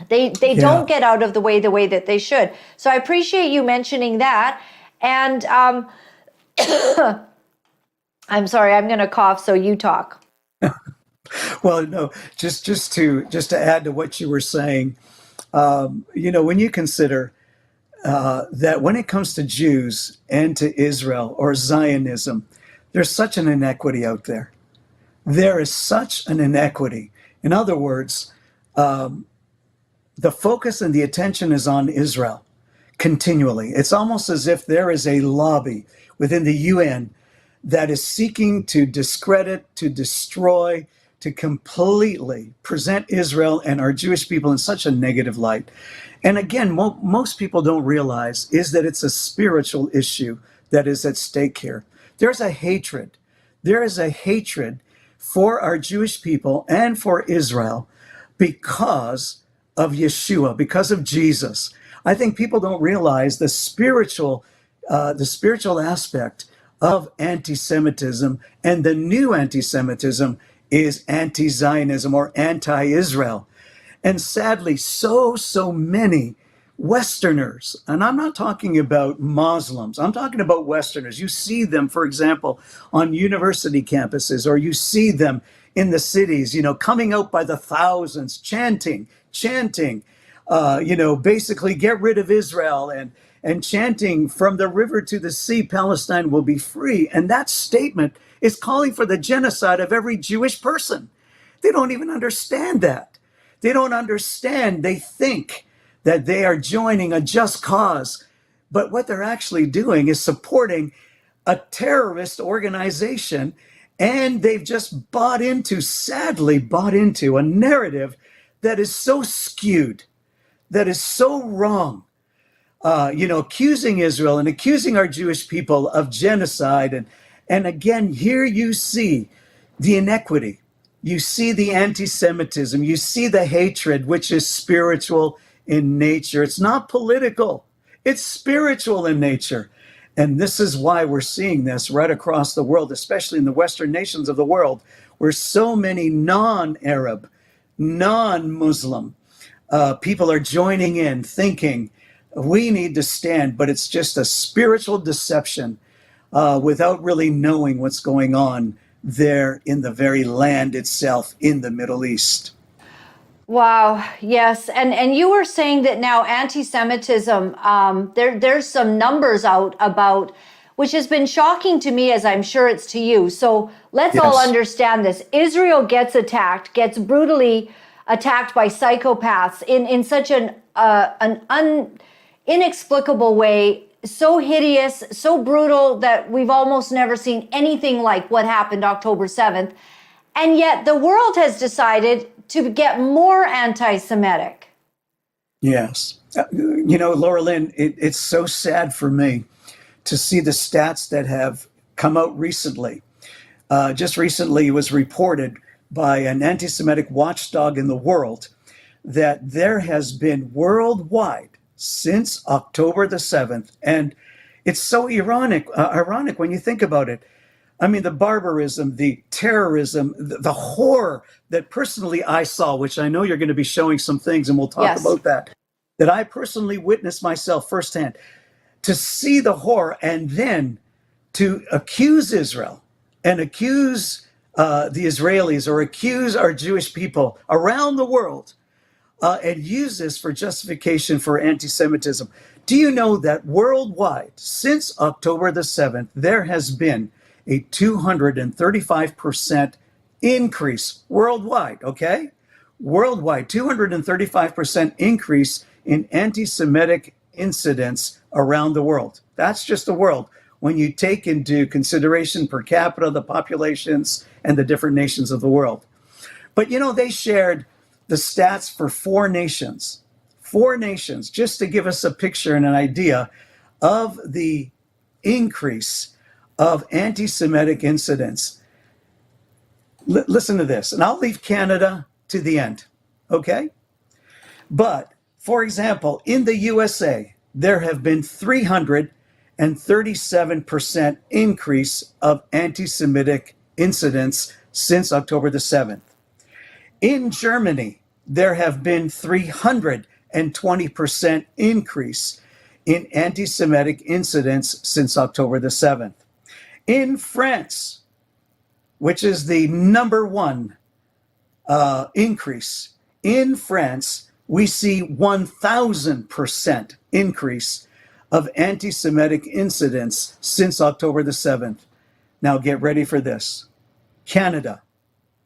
A: They don't get out of the way that they should. So I appreciate you mentioning that. And I'm sorry, I'm going to cough, so you talk.
E: Well, no, just to add to what you were saying, when you consider that when it comes to Jews and to Israel or Zionism, there's such an inequity out there. There is such an inequity. In other words, the focus and the attention is on Israel. continually. It's almost as if there is a lobby within the UN that is seeking to discredit, to destroy, to completely present Israel and our Jewish people in such a negative light. And again, most people don't realize is that it's a spiritual issue that is at stake here. There's a hatred. There is a hatred for our Jewish people and for Israel because of Yeshua, because of Jesus. I think people don't realize the spiritual aspect of anti-Semitism, and the new anti-Semitism is anti-Zionism or anti-Israel. And sadly, so many Westerners, and I'm not talking about Muslims, I'm talking about Westerners. You see them, for example, on university campuses, or you see them in the cities, coming out by the thousands, chanting, basically get rid of Israel and chanting from the river to the sea, Palestine will be free. And that statement is calling for the genocide of every Jewish person. They don't even understand that. They don't understand. They think that they are joining a just cause. But what they're actually doing is supporting a terrorist organization. And they've just sadly bought into a narrative that is so skewed, that is so wrong, accusing Israel and accusing our Jewish people of genocide. And again, here you see the inequity. You see the anti-Semitism. You see the hatred, which is spiritual in nature. It's not political. It's spiritual in nature. And this is why we're seeing this right across the world, especially in the Western nations of the world, where so many non-Arab, non-Muslim people are joining in, thinking we need to stand, but it's just a spiritual deception without really knowing what's going on there in the very land itself in the Middle East.
A: Wow. Yes. And you were saying that now anti-Semitism, there's some numbers out about, which has been shocking to me, as I'm sure it's to you. So let's all understand this. Israel gets gets brutally attacked by psychopaths in such an inexplicable way, so hideous, so brutal that we've almost never seen anything like what happened October 7th. And yet the world has decided to get more anti-Semitic.
E: Yes. Laura-Lynn, it's so sad for me to see the stats that have come out recently. Just recently, it was reported by an anti-Semitic watchdog in the world that there has been worldwide since October the 7th. And it's so ironic when you think about it. I mean, the barbarism, the terrorism, the horror that personally I saw, which I know you're going to be showing some things, and we'll talk about that I personally witnessed myself firsthand. To see the horror and then to accuse Israel and accuse the Israelis or accuse our Jewish people around the world and use this for justification for anti-Semitism. Do you know that worldwide, since October the 7th, there has been a 235% increase worldwide, okay? Worldwide, 235% increase in anti-Semitic incidents around the world. That's just the world. When you take into consideration per capita, the populations, and the different nations of the world. But they shared the stats for four nations, just to give us a picture and an idea of the increase of anti-Semitic incidents. Listen to this, and I'll leave Canada to the end, okay? But, for example, in the USA, there have been 337% increase of anti-Semitic incidents since October the 7th. In Germany, there have been 320% increase in anti-Semitic incidents since October the 7th. In France, which is the number one increase, in France, we see 1,000% increase of anti-Semitic incidents since October the 7th. Now get ready for this. Canada,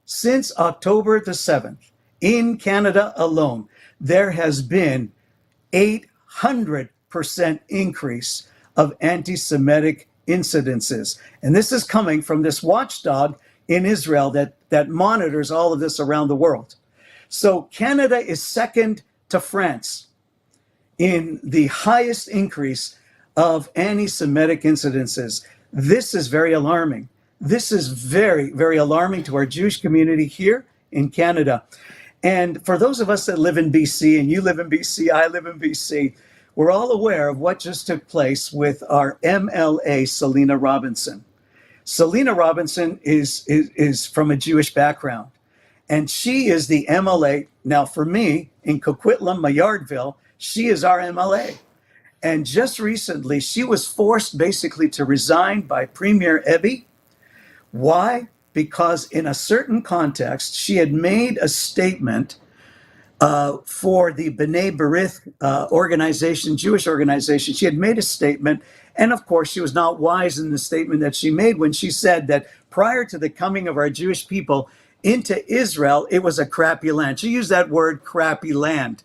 E: since October the 7th, in Canada alone, there has been 800 5% increase of anti-Semitic incidences. And this is coming from this watchdog in Israel that monitors all of this around the world. So Canada is second to France in the highest increase of anti-Semitic incidences. This is very alarming. This is very, very alarming to our Jewish community here in Canada. And for those of us that live in BC, and you live in BC, I live in BC, we're all aware of what just took place with our MLA, Selena Robinson. Selena Robinson is from a Jewish background, and she is the MLA. Now, for me, in Coquitlam, Mayardville, she is our MLA. And just recently, she was forced basically to resign by Premier Eby. Why? Because in a certain context, she had made a statement for the B'nai B'rith organization, Jewish organization. She had made a statement, and of course, she was not wise in the statement that she made when she said that prior to the coming of our Jewish people into Israel, it was a crappy land. She used that word, crappy land.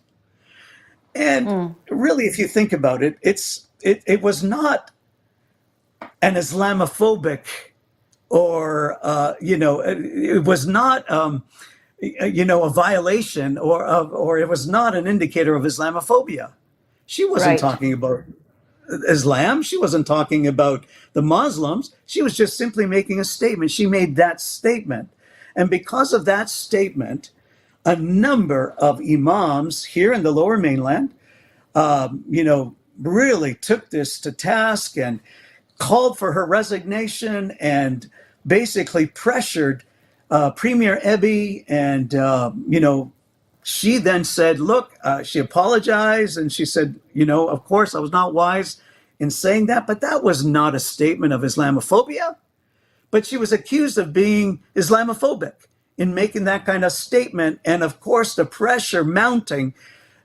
E: And really, if you think about it, it was not an Islamophobic or, it was not, a violation or it was not an indicator of Islamophobia. She wasn't
A: Right.
E: talking about Islam. She wasn't talking about the Muslims. She was just simply making a statement. She made that statement. And because of that statement, a number of imams here in the Lower Mainland, really took this to task and called for her resignation and basically pressured Premier Eby. And, she then said, look, she apologized and she said, of course, I was not wise in saying that, but that was not a statement of Islamophobia. But she was accused of being Islamophobic in making that kind of statement. And of course, the pressure mounting,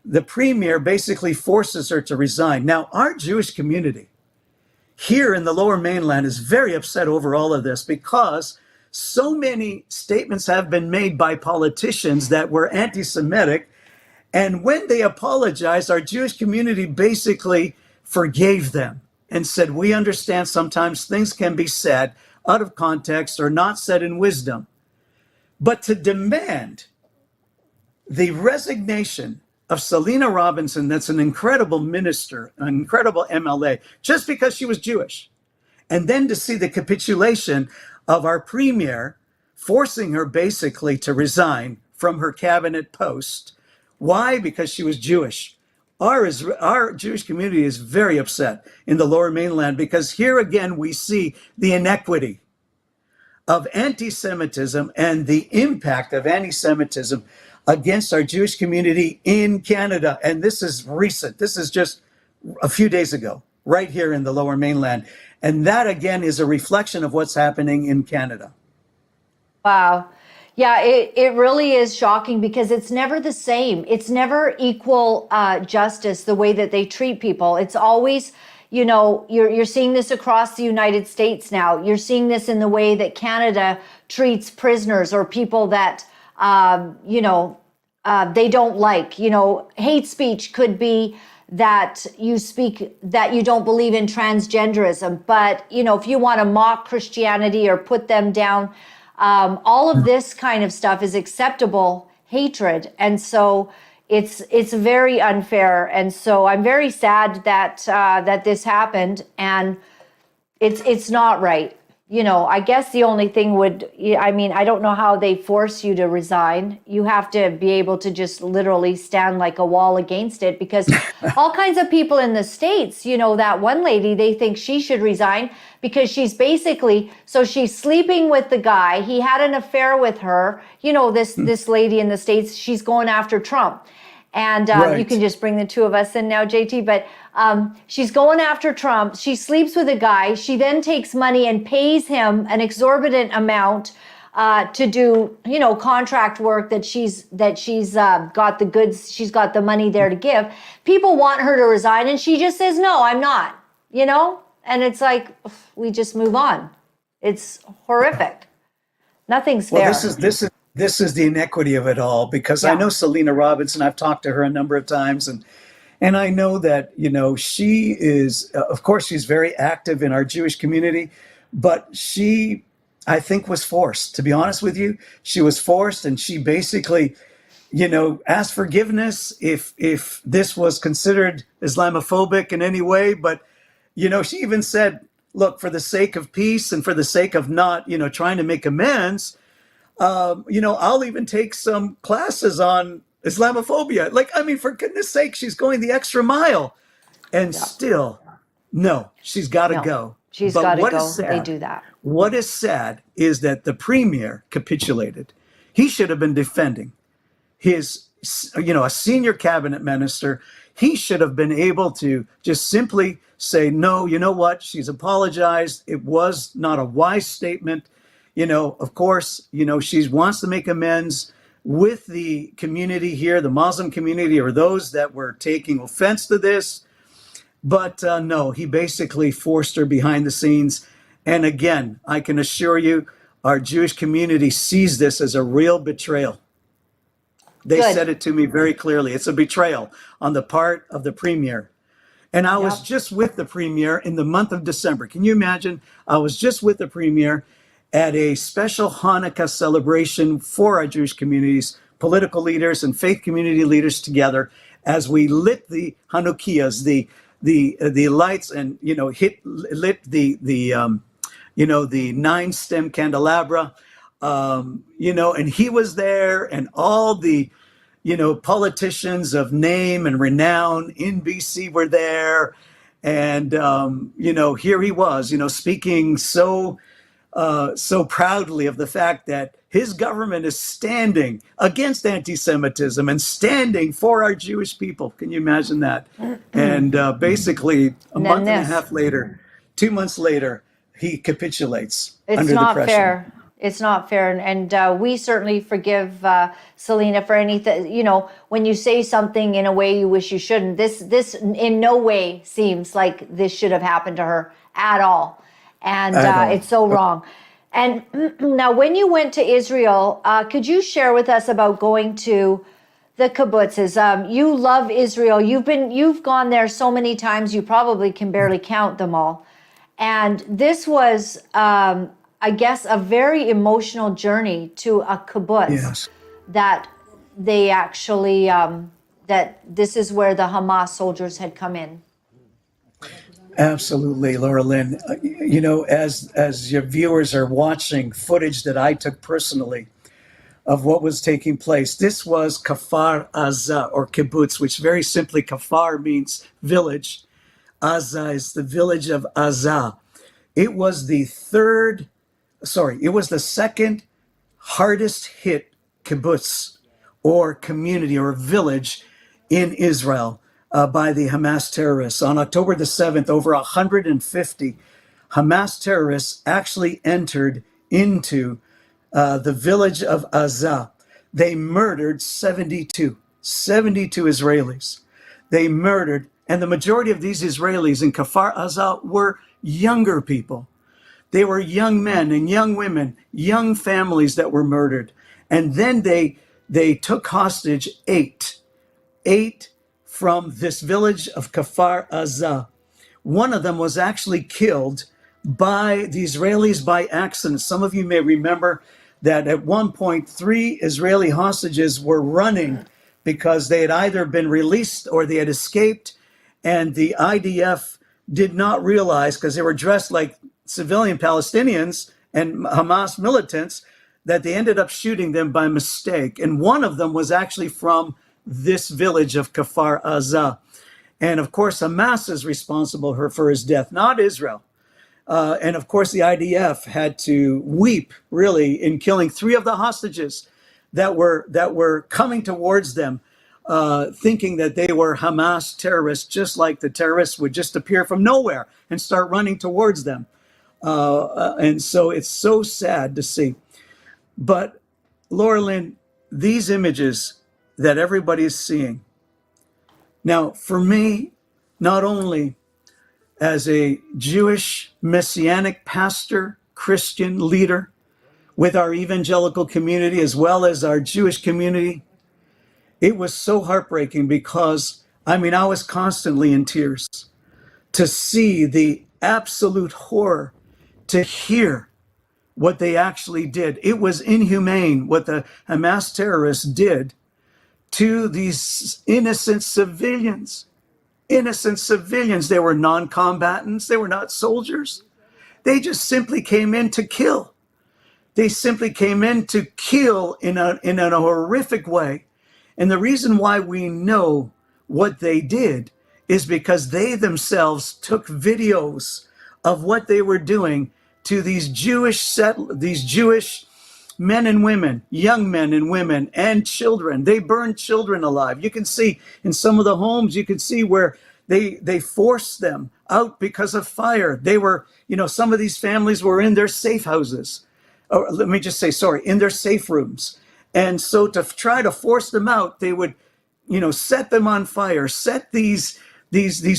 E: the premier basically forces her to resign. Now, our Jewish community here in the Lower Mainland is very upset over all of this because so many statements have been made by politicians that were anti-Semitic. And when they apologized, our Jewish community basically forgave them and said, we understand sometimes things can be said out of context or not said in wisdom. But to demand the resignation of Selena Robinson, that's an incredible minister, an incredible MLA, just because she was Jewish, and then to see the capitulation of our premier forcing her basically to resign from her cabinet post. Why? Because she was Jewish. Our Jewish community is very upset in the Lower Mainland because here again we see the inequity of anti-Semitism and the impact of anti-Semitism against our Jewish community in Canada. And this is recent. This is just a few days ago, right here in the Lower Mainland. And that again is a reflection of what's happening in Canada.
A: Wow. Yeah, it really is shocking because it's never the same. It's never equal justice, the way that they treat people. It's always, you're seeing this across the United States now. You're seeing this in the way that Canada treats prisoners or people that, they don't like. Hate speech could be that you speak, that you don't believe in transgenderism. But, if you want to mock Christianity or put them down, all of this kind of stuff is acceptable hatred. And so it's very unfair. And so I'm very sad that that this happened, and it's not right. I guess the only thing I don't know how they force you to resign. You have to be able to just literally stand like a wall against it, because all kinds of people in the States, that one lady, they think she should resign because she's she's sleeping with the guy. He had an affair with her. This lady in the States, she's going after Trump. And
E: Right.
A: You can just bring the two of us in now, JT. But she's going after Trump. She sleeps with a guy. She then takes money and pays him an exorbitant amount to do, contract work that she's got the goods. She's got the money there to give. People want her to resign, and she just says, "No, I'm not." And it's like we just move on. It's horrific. Nothing's fair.
E: Well, this is the inequity of it all, because I
A: Yeah.
E: know Selena Robinson. I've talked to her a number of times, And I know that, she is, of course, she's very active in our Jewish community, but she, I think, was forced, to be honest with you. She was forced, and she basically, asked forgiveness if this was considered Islamophobic in any way. But, she even said, look, for the sake of peace and for the sake of not, trying to make amends, I'll even take some classes on Islamophobia. Like, I mean, for goodness sake, she's going the extra mile. And still, no, she's got to
A: No,
E: go.
A: she's
E: But
A: got to
E: what is
A: go.
E: sad,
A: They do that.
E: what is sad is that the premier capitulated. He should have been defending his, a senior cabinet minister. He should have been able to just simply say, no, you know what? She's apologized. It was not a wise statement. Of course, she wants to make amends with the community here, the Muslim community, or those that were taking offense to this. But no, he basically forced her behind the scenes. And again, I can assure you, our Jewish community sees this as a real betrayal. They
A: Good.
E: said it to me very clearly. It's a betrayal on the part of the premier. And I was just with the premier in the month of December. Can you imagine? I was just with the premier at a special Hanukkah celebration for our Jewish communities, political leaders and faith community leaders together, as we lit the Hanukkahs, the lights, and lit the 9-stem candelabra, and he was there, and all the politicians of name and renown in BC were there, and here he was, speaking so proudly of the fact that his government is standing against anti-Semitism and standing for our Jewish people. Can you imagine that? And basically, a month and a half later, 2 months later, he capitulates
A: It's
E: under the
A: not
E: pressure.
A: fair. It's not fair. And we certainly forgive Selena for anything. When you say something in a way you wish you shouldn't, this in no way seems like this should have happened to her at all. And it's so wrong. And now, when you went to Israel, could you share with us about going to the kibbutzes? You love Israel. You've gone there so many times, you probably can barely count them all. And this was, I guess, a very emotional journey to a kibbutz.
E: Yes.
A: That they actually, that this is where the Hamas soldiers had come in.
E: Absolutely, Laura-Lynn. As your viewers are watching footage that I took personally of what was taking place, this was Kfar Aza, or kibbutz, which very simply, Kfar means village. Aza is the village of Aza. It was the second hardest hit kibbutz, or community, or village in Israel by the Hamas terrorists. On October the 7th, over 150 Hamas terrorists actually entered into the village of Aza. They murdered 72 Israelis. They murdered, and the majority of these Israelis in Kfar Aza were younger people. They were young men and young women, young families that were murdered. And then they took hostage eight from this village of Kfar Aza. One of them was actually killed by the Israelis by accident. Some of you may remember that at one point, 3 Israeli hostages were running because they had either been released or they had escaped. And the IDF did not realize, because they were dressed like civilian Palestinians and Hamas militants, that they ended up shooting them by mistake. And one of them was actually from this village of Kfar Aza. And of course, Hamas is responsible for his death, not Israel. And of course, the IDF had to weep, really, in killing 3 of the hostages that were coming towards them, thinking that they were Hamas terrorists, just like the terrorists would just appear from nowhere and start running towards them. And so it's so sad to see. But Laura-Lynn, these images that everybody is seeing. Now, for me, not only as a Jewish Messianic pastor, Christian leader with our evangelical community, as well as our Jewish community, it was so heartbreaking because I mean, I was constantly in tears to see the absolute horror, to hear what they actually did. It was inhumane what the Hamas terrorists did to these innocent civilians. Innocent civilians. They were non-combatants. They were not soldiers. They just simply came in to kill. They simply came in to kill in a horrific way. And the reason why we know what they did is because they themselves took videos of what they were doing to these Jewish men and women, young men and women, and children. They burned children alive. You can see in some of the homes, you can see where they forced them out because of fire. They were, some of these families were in their safe houses. Or let me just say, sorry, in their safe rooms. And so to try to force them out, they would, set them on fire, set these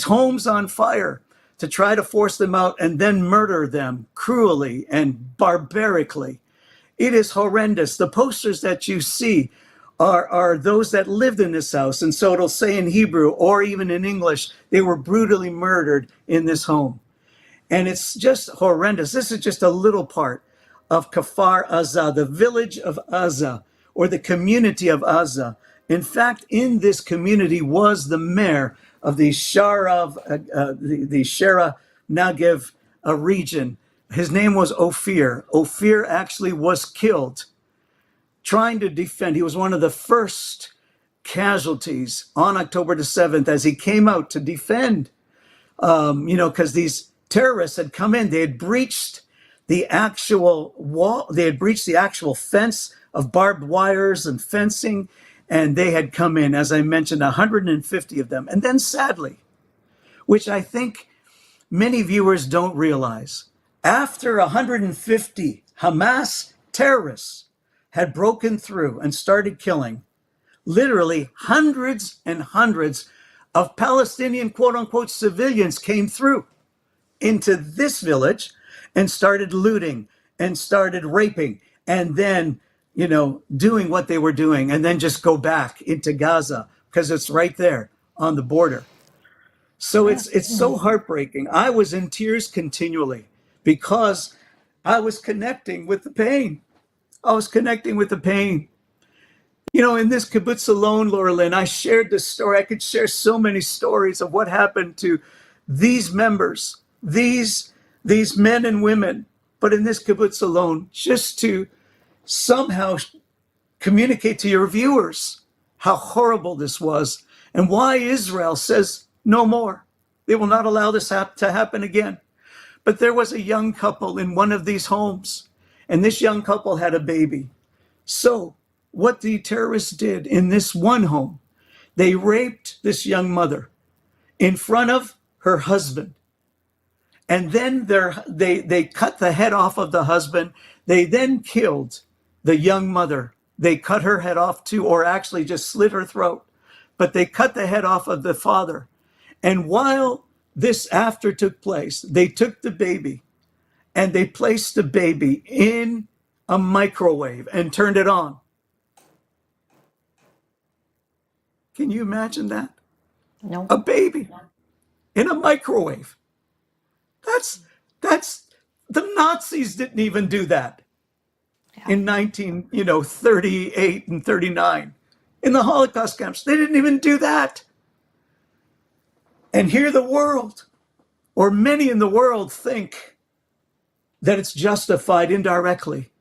E: homes on fire to try to force them out and then murder them cruelly and barbarically. It is horrendous. The posters that you see are those that lived in this house. And so it'll say in Hebrew or even in English, they were brutally murdered in this home. And it's just horrendous. This is just a little part of Kfar Aza, the village of Aza, or the community of Aza. In fact, in this community was the mayor of the Shara Negev region. His name was Ophir. Ophir actually was killed trying to defend. He was one of the first casualties on October the 7th as he came out to defend, because these terrorists had come in. They had breached the actual wall. They had breached the actual fence of barbed wires and fencing. And they had come in, as I mentioned, 150 of them. And then sadly, which I think many viewers don't realize, after 150 Hamas terrorists had broken through and started killing, literally hundreds and hundreds of Palestinian quote unquote civilians came through into this village and started looting and started raping and then, doing what they were doing and then just go back into Gaza because it's right there on the border. So it's so heartbreaking. I was in tears continually because I was connecting with the pain. I was connecting with the pain. In this kibbutz alone, Laura-Lynn, I shared this story. I could share so many stories of what happened to these members, these men and women. But in this kibbutz alone, just to somehow communicate to your viewers how horrible this was and why Israel says no more. They will not allow this to happen again. But there was a young couple in one of these homes, and this young couple had a baby. So what the terrorists did in this one home, they raped this young mother in front of her husband. And then they cut the head off of the husband. They then killed the young mother. They cut her head off too, or actually just slit her throat. But they cut the head off of the father. And while this after took place, they took the baby and they placed the baby in a microwave and turned it on. Can you imagine that?
A: No.
E: A baby in a microwave. That's the Nazis didn't even do that in 1938 and 39. In the Holocaust camps, they didn't even do that. And here the world, or many in the world, think that it's justified indirectly.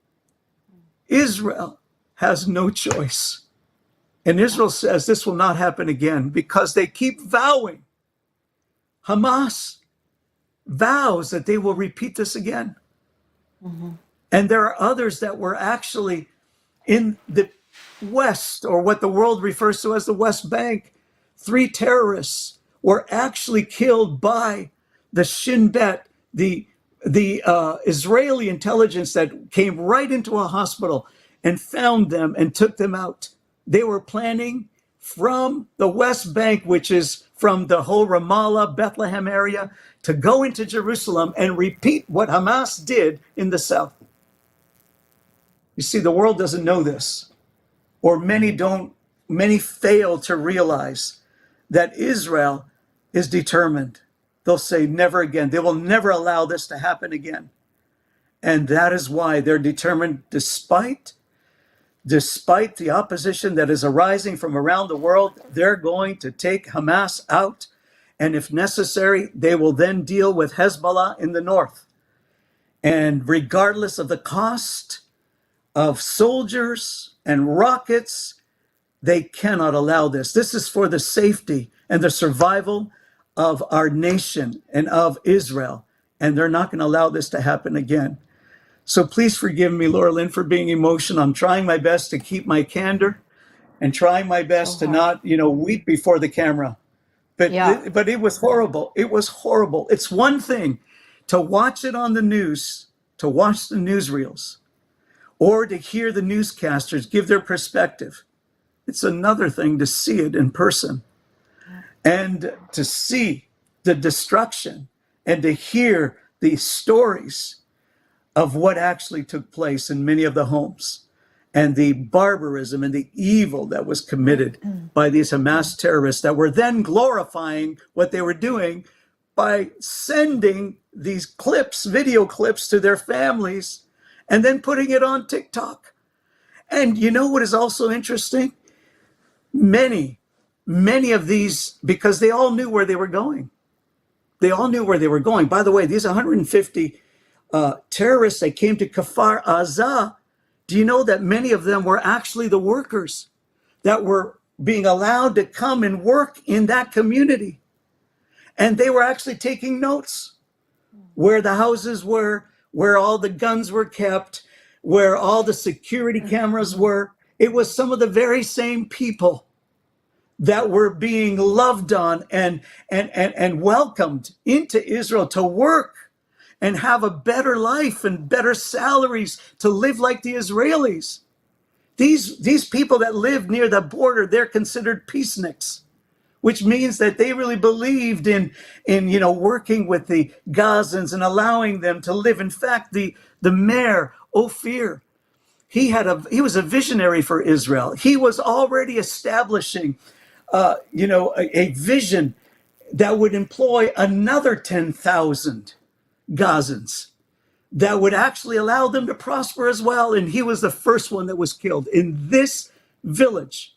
E: Israel has no choice. And Israel says this will not happen again because they keep vowing. Hamas vows that they will repeat this again. Mm-hmm. And there are others that were actually in the West, or what the world refers to as the West Bank. 3 terrorists were actually killed by the Shin Bet, the Israeli intelligence that came right into a hospital and found them and took them out. They were planning from the West Bank, which is from the whole Ramallah, Bethlehem area, to go into Jerusalem and repeat what Hamas did in the south. You see, the world doesn't know this, or many fail to realize that Israel is determined. They'll say never again. They will never allow this to happen again. And that is why they're determined, despite the opposition that is arising from around the world, they're going to take Hamas out. And if necessary, they will then deal with Hezbollah in the north. And regardless of the cost of soldiers and rockets, they cannot allow this. This is for the safety and the survival of our nation and of Israel. And they're not going to allow this to happen again. So please forgive me, Laura-Lynn, for being emotional. I'm trying my best to keep my candor and trying my best to not, weep before the camera. But it was horrible. It was horrible. It's one thing to watch it on the news, to watch the newsreels, or to hear the newscasters give their perspective. It's another thing to see it in person and to see the destruction and to hear the stories of what actually took place in many of the homes and the barbarism and the evil that was committed by these Hamas terrorists that were then glorifying what they were doing by sending these clips, video clips, to their families and then putting it on TikTok. And you know what is also interesting? Many of these, because they all knew where they were going. They all knew where they were going. By the way, these 150 terrorists that came to Kfar Aza, do you know that many of them were actually the workers that were being allowed to come and work in that community? And they were actually taking notes where the houses were, where all the guns were kept, where all the security cameras were. It was some of the very same people that were being loved on and welcomed into Israel to work and have a better life and better salaries, to live like the Israelis. These people that live near the border, they're considered peaceniks, which means that they really believed in working with the Gazans and allowing them to live. In fact, the mayor, Ophir, he was a visionary for Israel. He was already establishing a vision that would employ another 10,000 Gazans that would actually allow them to prosper as well. And he was the first one that was killed in this village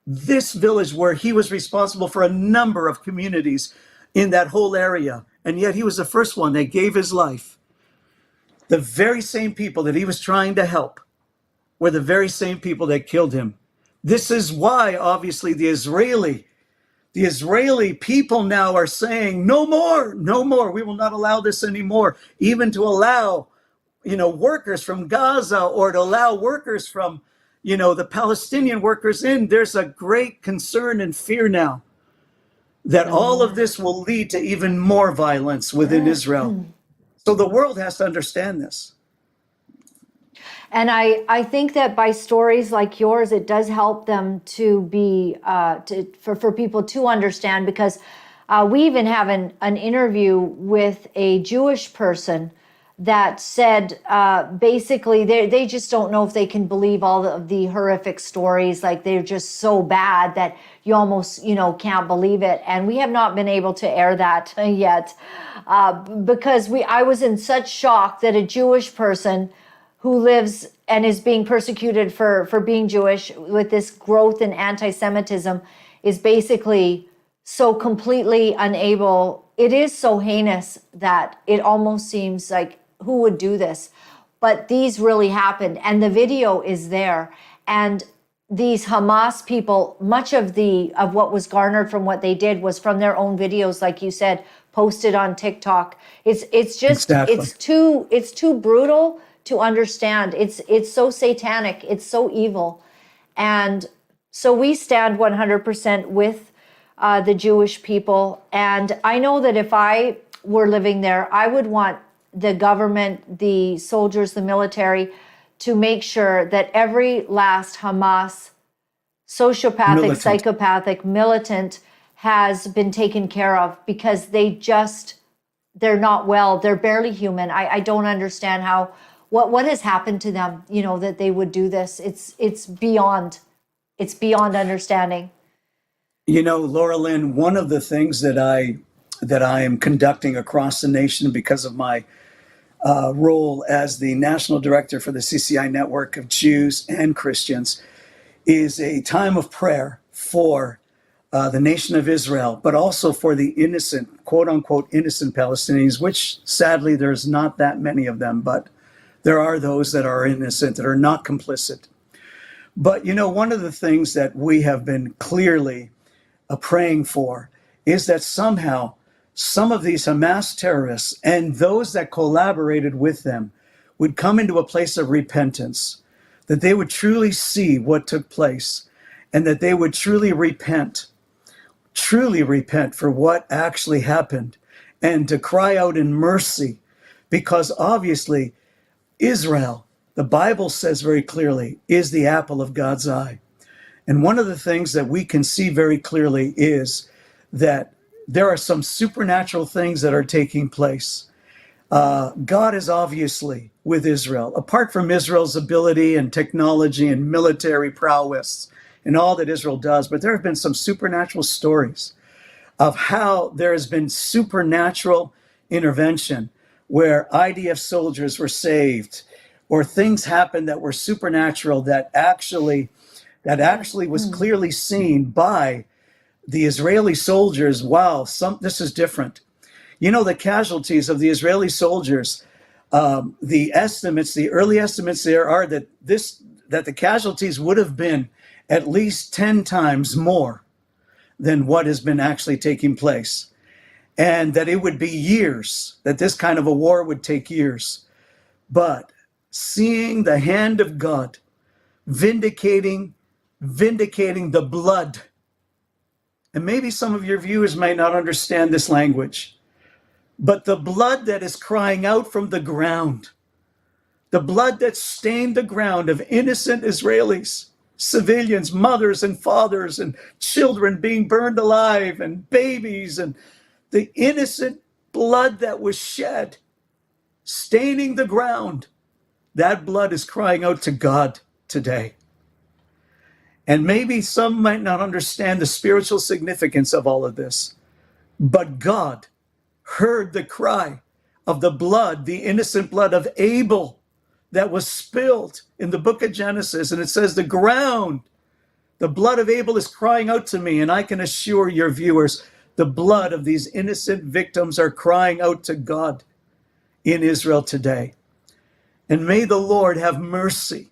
E: where he was responsible for a number of communities in that whole area. And yet he was the first one that gave his life. The very same people that he was trying to help were the very same people that killed him. This is why, obviously, the Israeli people now are saying, no more. We will not allow this anymore. Even to allow, workers from Gaza, or to allow workers from, the Palestinian workers in. There's a great concern and fear now that all of this will lead to even more violence within Israel. So the world has to understand this.
A: And I think that by stories like yours, it does help them to be, for people to understand, because we even have an interview with a Jewish person that said, basically, they just don't know if they can believe all of the horrific stories. Like, they're just so bad that you almost, can't believe it. And we have not been able to air that yet, because I was in such shock that a Jewish person who lives and is being persecuted for being Jewish, with this growth in anti-Semitism, is basically so completely unable. It is so heinous that it almost seems like, who would do this? But these really happened, and the video is there. And these Hamas people, much of what was garnered from what they did was from their own videos, like you said, posted on TikTok. It's just
E: Exactly.
A: it's too brutal to understand. It's so satanic, it's so evil. And so we stand 100% with the Jewish people. And I know that if I were living there, I would want the government, the soldiers, the military, to make sure that every last Hamas sociopathic, psychopathic militant has been taken care of, because they're not well. They're barely human. I don't understand what has happened to them, that they would do this. It's beyond understanding.
E: You know, Laura-Lynn, one of the things that I am conducting across the nation because of my role as the national director for the CCI network of Jews and Christians is a time of prayer for the nation of Israel, but also for the innocent, quote unquote, innocent Palestinians, which sadly there's not that many of them, but there are those that are innocent, that are not complicit. But, you know, one of the things that we have been clearly praying for is that somehow some of these Hamas terrorists and those that collaborated with them would come into a place of repentance, that they would truly see what took place, and that they would truly repent for what actually happened, and to cry out in mercy, because obviously Israel, the Bible says very clearly, is the apple of God's eye. And one of the things that we can see very clearly is that there are some supernatural things that are taking place. God is obviously with Israel. Apart from Israel's ability and technology and military prowess and all that Israel does, but there have been some supernatural stories of how there has been supernatural intervention where IDF soldiers were saved, or things happened that were supernatural that actually was clearly seen by the Israeli soldiers. Wow, this is different. You know, the casualties of the Israeli soldiers, the early estimates there are that the casualties would have been at least 10 times more than what has been actually taking place. And that it would be years, that this kind of a war would take years. But seeing the hand of God vindicating the blood. And maybe some of your viewers may not understand this language, but the blood that is crying out from the ground, the blood that stained the ground of innocent Israelis, civilians, mothers and fathers and children being burned alive, and babies, and the innocent blood that was shed, staining the ground, that blood is crying out to God today. And maybe some might not understand the spiritual significance of all of this, but God heard the cry of the blood, the innocent blood of Abel that was spilled in the book of Genesis. And it says, the ground, the blood of Abel is crying out to me. And I can assure your viewers, the blood of these innocent victims are crying out to God in Israel today. And may the Lord have mercy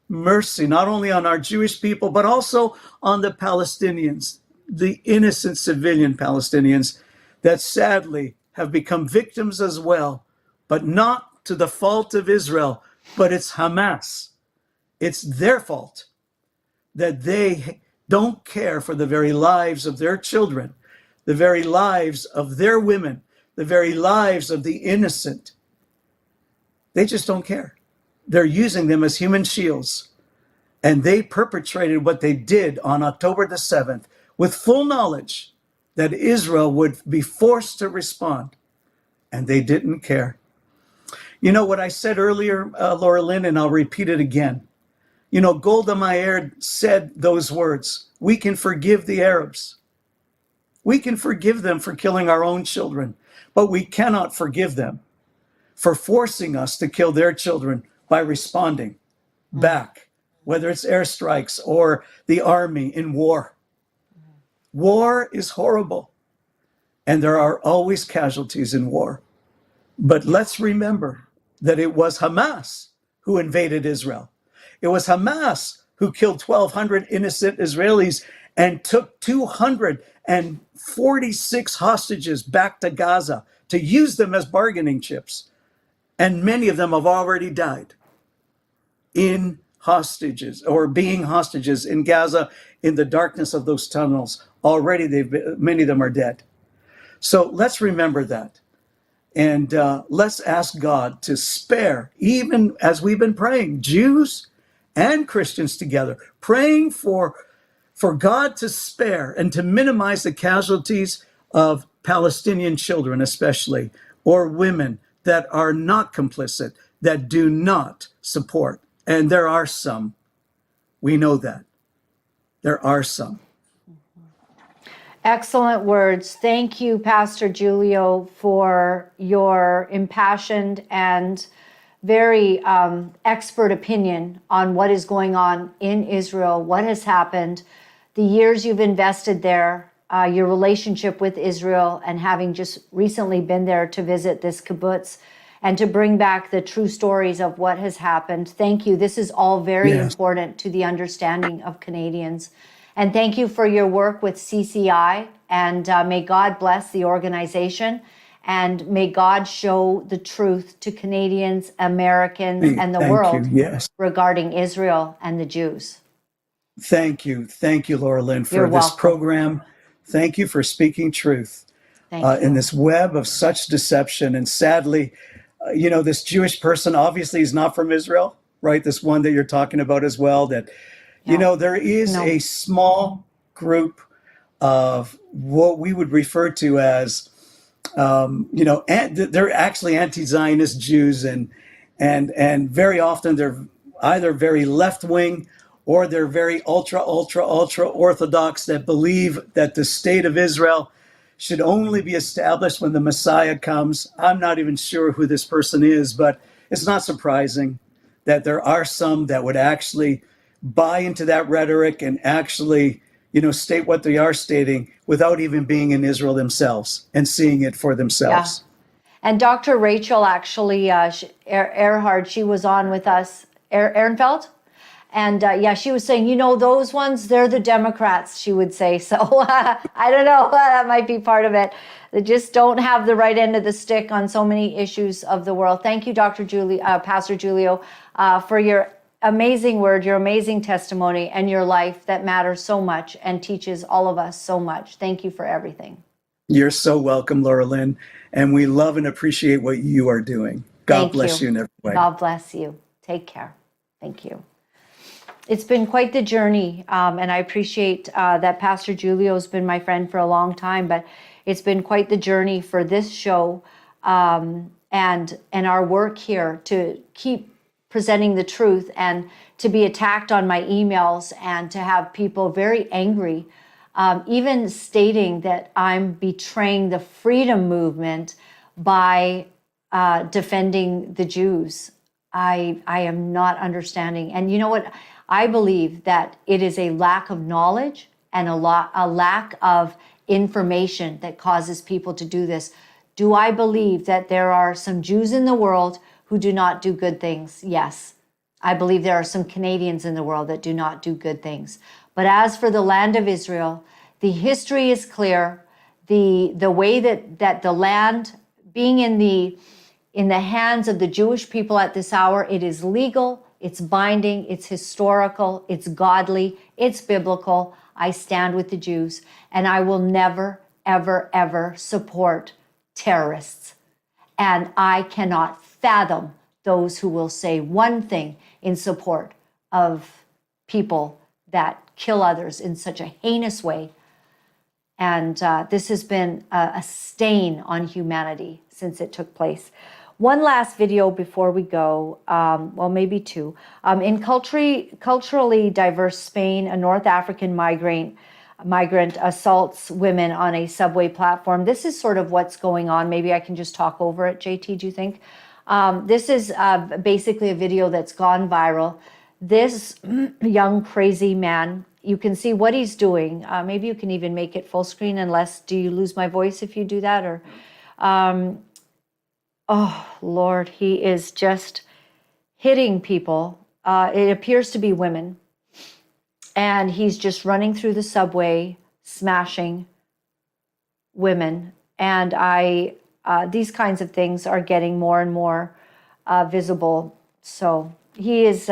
E: not only on our Jewish people, but also on the Palestinians, the innocent civilian Palestinians that sadly have become victims as well, but not to the fault of Israel, but it's Hamas. It's their fault that they don't care for the very lives of their children, the very lives of their women, the very lives of the innocent. They just don't care. They're using them as human shields. And they perpetrated what they did on October the 7th with full knowledge that Israel would be forced to respond. And they didn't care. You know what I said earlier, Laura-Lynn, and I'll repeat it again. You know, Golda Meir said those words, we can forgive the Arabs. We can forgive them for killing our own children, but we cannot forgive them for forcing us to kill their children by responding back, whether it's airstrikes or the army in war. War is horrible, and there are always casualties in war. But let's remember that it was Hamas who invaded Israel. It was Hamas who killed 1,200 innocent Israelis and took 246 hostages back to Gaza to use them as bargaining chips. And many of them have already died in hostages or being hostages in Gaza in the darkness of those tunnels. Already many of them are dead. So let's remember that. And let's ask God to spare, even as we've been praying, Jews and Christians together, praying for God to spare and to minimize the casualties of Palestinian children, especially, or women that are not complicit, that do not support. And there are some. We know that. There are some.
A: Excellent words. Thank you, Pastor Giulio, for your impassioned and very expert opinion on what is going on in Israel, what has happened, the years you've invested there, your relationship with Israel, and having just recently been there to visit this kibbutz and to bring back the true stories of what has happened. Thank you. This is all very important to the understanding of Canadians. And thank you for your work with CCI, and may God bless the organization, and may God show the truth to Canadians, Americans, and the world regarding Israel and the Jews.
E: Thank you. Thank you, Laura-Lynn, for this program. Thank you for speaking truth in this web of such deception. And sadly, this Jewish person obviously is not from Israel, right? This one that you're talking about as well, that there is a small group of what we would refer to as, they're actually anti-Zionist Jews, and very often they're either very left-wing or they're very ultra orthodox that believe that the state of Israel should only be established when the Messiah comes. I'm not even sure who this person is, but it's not surprising that there are some that would actually buy into that rhetoric and actually, state what they are stating without even being in Israel themselves and seeing it for themselves.
A: Yeah. And Dr. Rachel actually, Earhart, she was on with us, Ehrenfeld. And she was saying, those ones, they're the Democrats, she would say. So I don't know, that might be part of it. They just don't have the right end of the stick on so many issues of the world. Thank you, Pastor Giulio, for your amazing word, your amazing testimony, and your life that matters so much and teaches all of us so much. Thank you for everything.
E: You're so welcome, Laura-Lynn, and we love and appreciate what you are doing. God bless you in every way.
A: God bless you. Take care. Thank you. It's been quite the journey, and I appreciate that Pastor Giulio's been my friend for a long time, but it's been quite the journey for this show and our work here to keep presenting the truth, and to be attacked on my emails, and to have people very angry, even stating that I'm betraying the freedom movement by defending the Jews. I am not understanding. And you know what? I believe that it is a lack of knowledge and a lack of information that causes people to do this. Do I believe that there are some Jews in the world who do not do good things? Yes. I believe there are some Canadians in the world that do not do good things. But as for the land of Israel, the history is clear. The way that the land being in the hands of the Jewish people at this hour, it is legal, it's binding, it's historical, it's godly, it's biblical. I stand with the Jews, and I will never, ever, ever support terrorists. And I cannot fathom those who will say one thing in support of people that kill others in such a heinous way. And this has been a stain on humanity since it took place. One last video before we go, maybe two. In culturally diverse Spain, a North African migrant assaults women on a subway platform. This is sort of what's going on. Maybe I can just talk over it, JT, do you think? This is basically a video that's gone viral. This young, crazy man, you can see what he's doing. Maybe you can even make it full screen, unless, do you lose my voice if you do that? Or, oh, Lord, he is just hitting people. It appears to be women. And he's just running through the subway, smashing women. And these kinds of things are getting more and more visible. So he is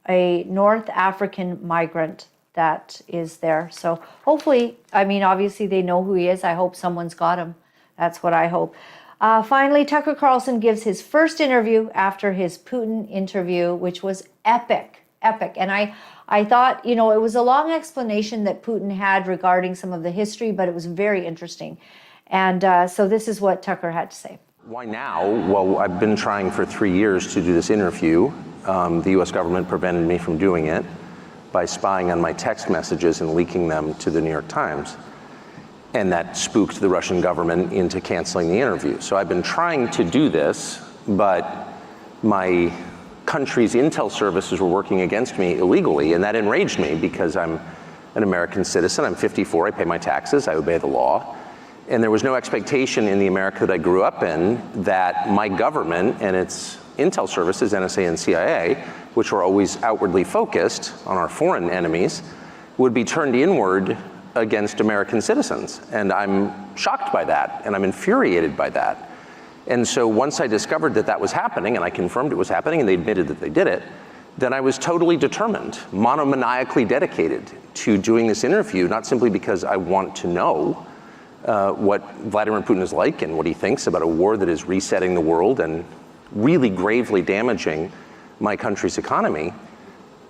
A: a North African migrant that is there. So hopefully, obviously they know who he is. I hope someone's got him. That's what I hope. Finally, Tucker Carlson gives his first interview after his Putin interview, which was epic. And I thought, it was a long explanation that Putin had regarding some of the history, but it was very interesting. And so this is what Tucker had to say.
F: Why now? Well, I've been trying for 3 years to do this interview. The U.S. government prevented me from doing it by spying on my text messages and leaking them to the New York Times. And that spooked the Russian government into canceling the interview. So I've been trying to do this, but my country's intel services were working against me illegally, and that enraged me because I'm an American citizen. I'm 54, I pay my taxes, I obey the law. And there was no expectation in the America that I grew up in that my government and its intel services, NSA and CIA, which were always outwardly focused on our foreign enemies, would be turned inward against American citizens. And I'm shocked by that, and I'm infuriated by that. And so once I discovered that that was happening, and I confirmed it was happening, and they admitted that they did it, then I was totally determined, monomaniacally dedicated to doing this interview, not simply because I want to know what Vladimir Putin is like and what he thinks about a war that is resetting the world and really gravely damaging my country's economy,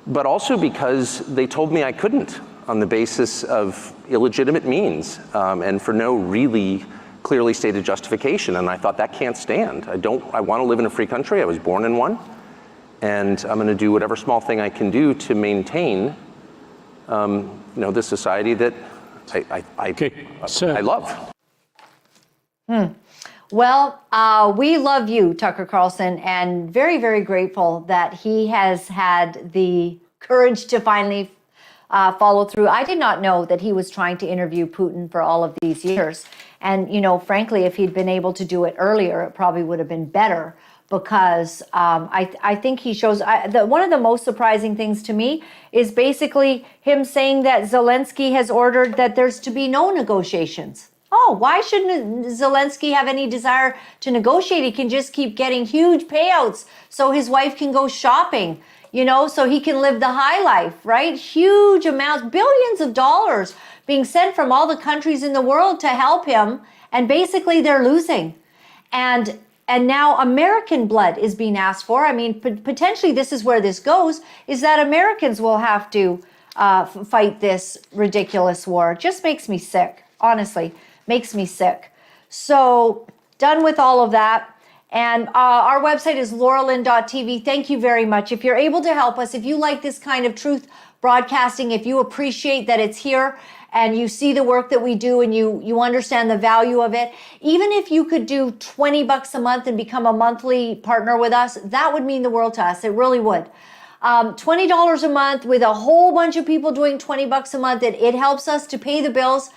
F: but also because they told me I couldn't on the basis of illegitimate means and for no really clearly stated justification. And I thought that can't stand. I want to live in a free country. I was born in one. And I'm going to do whatever small thing I can do to maintain, the society that I love.
A: Well, we love you, Tucker Carlson, and very, very grateful that he has had the courage to finally follow through. I did not know that he was trying to interview Putin for all of these years. And, frankly, if he'd been able to do it earlier, it probably would have been better, because I think he shows, one of the most surprising things to me is basically him saying that Zelensky has ordered that there's to be no negotiations. Oh, why shouldn't Zelensky have any desire to negotiate? He can just keep getting huge payouts so his wife can go shopping, so he can live the high life, right? Huge amounts, billions of dollars being sent from all the countries in the world to help him. And basically they're losing. And now American blood is being asked for. I mean, potentially this is where this goes, is that Americans will have to fight this ridiculous war. It just makes me sick, honestly, makes me sick. So done with all of that. And our website is Laura-Lynn.tv. Thank you very much. If you're able to help us, if you like this kind of truth broadcasting, if you appreciate that it's here and you see the work that we do and you understand the value of it, even if you could do $20 a month and become a monthly partner with us, that would mean the world to us. It really would. $20 a month with a whole bunch of people doing $20 a month, it helps us to pay the bills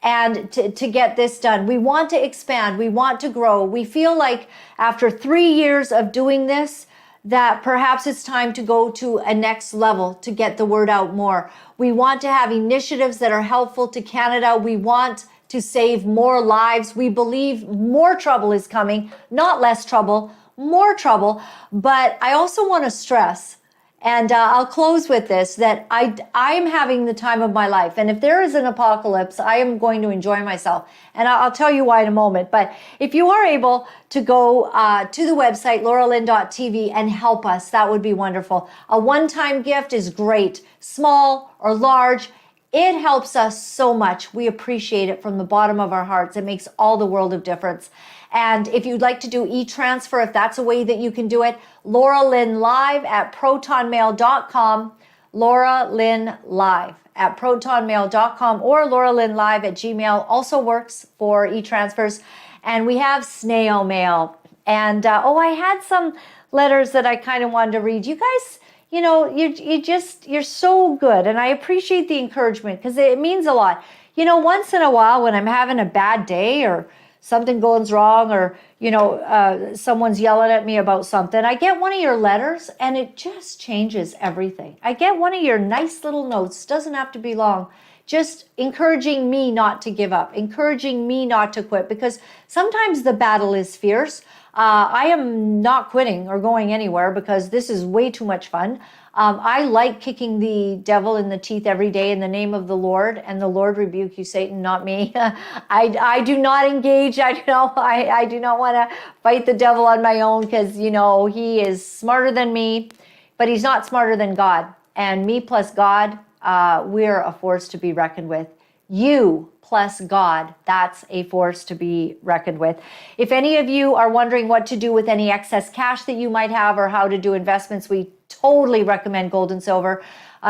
A: and to get this done. We want to expand. We want to grow. We feel like after 3 years of doing this, that perhaps it's time to go to a next level to get the word out more. We want to have initiatives that are helpful to Canada. We want to save more lives. We believe more trouble is coming, not less trouble, more trouble. But I also want to stress, and I'll close with this, that I am having the time of my life. And if there is an apocalypse, I am going to enjoy myself. And I'll tell you why in a moment. But if you are able to go to the website, Laura-Lynn.tv, and help us, that would be wonderful. A one-time gift is great, small or large. It helps us so much. We appreciate it from the bottom of our hearts. It makes all the world of difference. And if you'd like to do e-transfer, if that's a way that you can do it, Laura-Lynn Live at protonmail.com, Laura-Lynn Live at protonmail.com, or Laura-Lynn Live at Gmail also works for e-transfers. And we have snail mail. And I had some letters that I kind of wanted to read. You guys, you're so good. And I appreciate the encouragement because it means a lot. Once in a while when I'm having a bad day or something goes wrong, or, someone's yelling at me about something, I get one of your letters and it just changes everything. I get one of your nice little notes, doesn't have to be long, just encouraging me not to give up, encouraging me not to quit, because sometimes the battle is fierce. I am not quitting or going anywhere because this is way too much fun. I like kicking the devil in the teeth every day in the name of the Lord, and the Lord rebuke you, Satan, not me. I do not engage. I do not want to fight the devil on my own because, he is smarter than me, but he's not smarter than God. And me plus God, we're a force to be reckoned with. You plus God, that's a force to be reckoned with. If any of you are wondering what to do with any excess cash that you might have or how to do investments, we totally recommend gold and silver.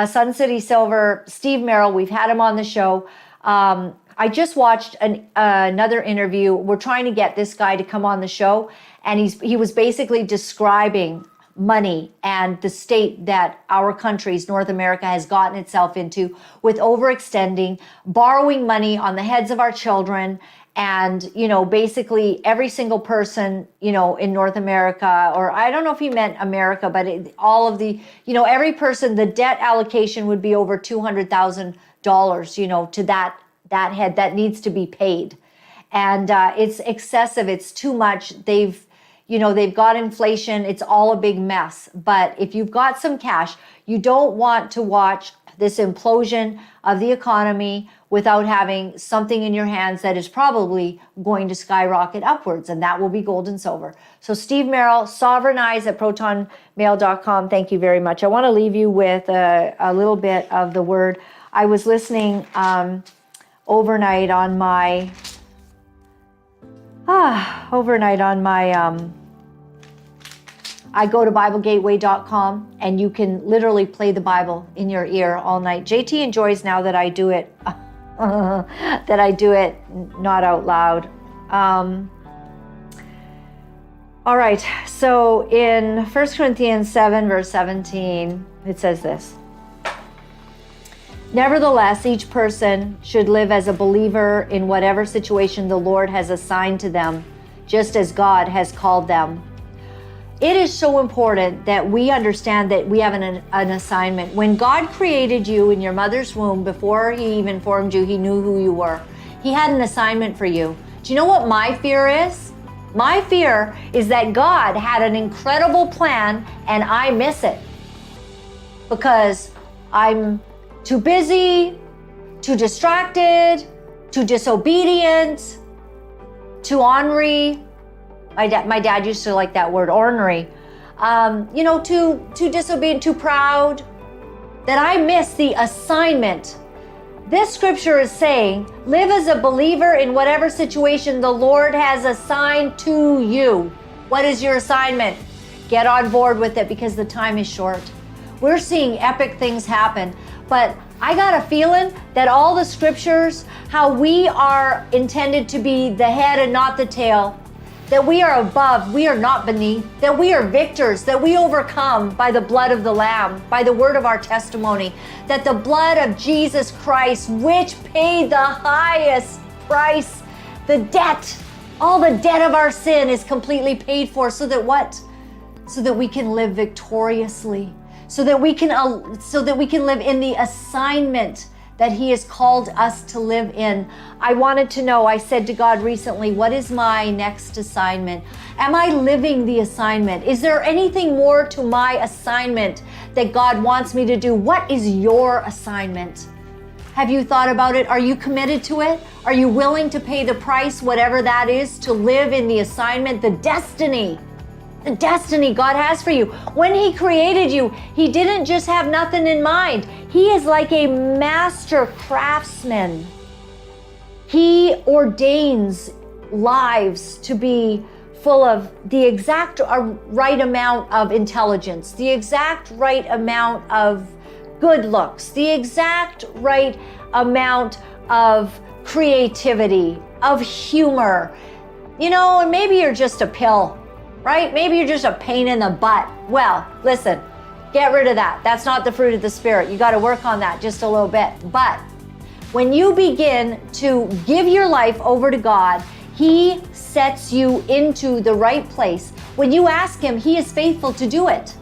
A: Sun City Silver, Steve Merrill, we've had him on the show. I just watched another interview. We're trying to get this guy to come on the show, and he was basically describing money and the state that our countries, North America, has gotten itself into with overextending, borrowing money on the heads of our children. And, basically every single person, in North America, or I don't know if he meant America, but all of the, every person, the debt allocation would be over $200,000, to that head that needs to be paid. And it's excessive. It's too much. They've got inflation. It's all a big mess. But if you've got some cash, you don't want to watch this implosion of the economy without having something in your hands that is probably going to skyrocket upwards, and that will be gold and silver. So Steve Merrill, sovereignize at protonmail.com. Thank you very much. I want to leave you with a little bit of the word. I was listening overnight on my I go to BibleGateway.com, and you can literally play the Bible in your ear all night. JT enjoys now that I do it, not out loud. All right, so in 1 Corinthians 7, verse 17, it says this. Nevertheless, each person should live as a believer in whatever situation the Lord has assigned to them, just as God has called them. It is so important that we understand that we have an assignment. When God created you in your mother's womb, before he even formed you, he knew who you were. He had an assignment for you. Do you know what my fear is? My fear is that God had an incredible plan and I miss it because I'm too busy, too distracted, too disobedient, too ornery. My dad used to like that word, ornery. Too disobedient, too proud, that I miss the assignment. This scripture is saying, live as a believer in whatever situation the Lord has assigned to you. What is your assignment? Get on board with it because the time is short. We're seeing epic things happen, but I got a feeling that all the scriptures, how we are intended to be the head and not the tail, that we are above, we are not beneath, that we are victors, that we overcome by the blood of the Lamb, by the word of our testimony, that the blood of Jesus Christ, which paid the highest price, the debt, all the debt of our sin is completely paid for, so that what? So that we can live victoriously, so that we can live in the assignment that he has called us to live in. I wanted to know, I said to God recently, what is my next assignment? Am I living the assignment? Is there anything more to my assignment that God wants me to do? What is your assignment? Have you thought about it? Are you committed to it? Are you willing to pay the price, whatever that is, to live in the assignment, the destiny God has for you? When he created you, he didn't just have nothing in mind. He is like a master craftsman. He ordains lives to be full of the exact right amount of intelligence, the exact right amount of good looks, the exact right amount of creativity, of humor. And maybe you're just a pill, right? Maybe you're just a pain in the butt. Well, listen, get rid of that. That's not the fruit of the Spirit. You got to work on that just a little bit. But when you begin to give your life over to God, he sets you into the right place. When you ask him, he is faithful to do it.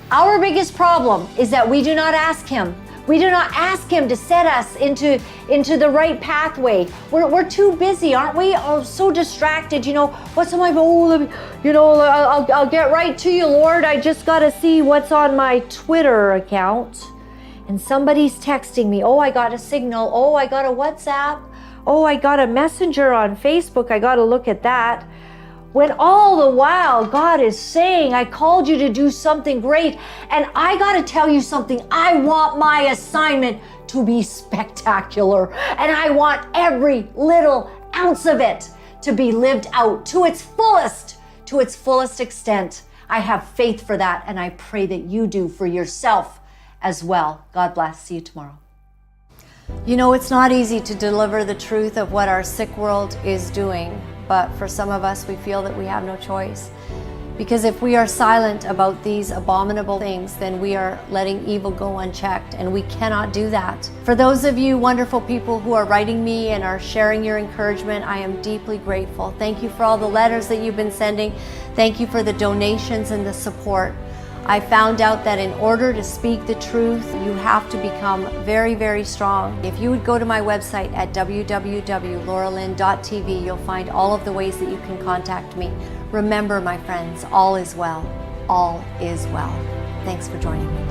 A: Our biggest problem is that we do not ask him. We do not ask him to set us into the right pathway. We're too busy, aren't we? Oh, so distracted. What's on my phone? I'll get right to you, Lord. I just got to see what's on my Twitter account. And somebody's texting me. Oh, I got a signal. Oh, I got a WhatsApp. Oh, I got a messenger on Facebook. I got to look at that. When all the while God is saying, I called you to do something great. And I got to tell you something. I want my assignment to be spectacular. And I want every little ounce of it to be lived out to its fullest extent. I have faith for that. And I pray that you do for yourself as well. God bless. See you tomorrow. You know, it's not easy to deliver the truth of what our sick world is doing, but for some of us, we feel that we have no choice. Because if we are silent about these abominable things, then we are letting evil go unchecked, and we cannot do that. For those of you wonderful people who are writing me and are sharing your encouragement, I am deeply grateful. Thank you for all the letters that you've been sending. Thank you for the donations and the support. I found out that in order to speak the truth, you have to become very, very strong. If you would go to my website at www.laura-lynn.tv, you'll find all of the ways that you can contact me. Remember, my friends, all is well. All is well. Thanks for joining me.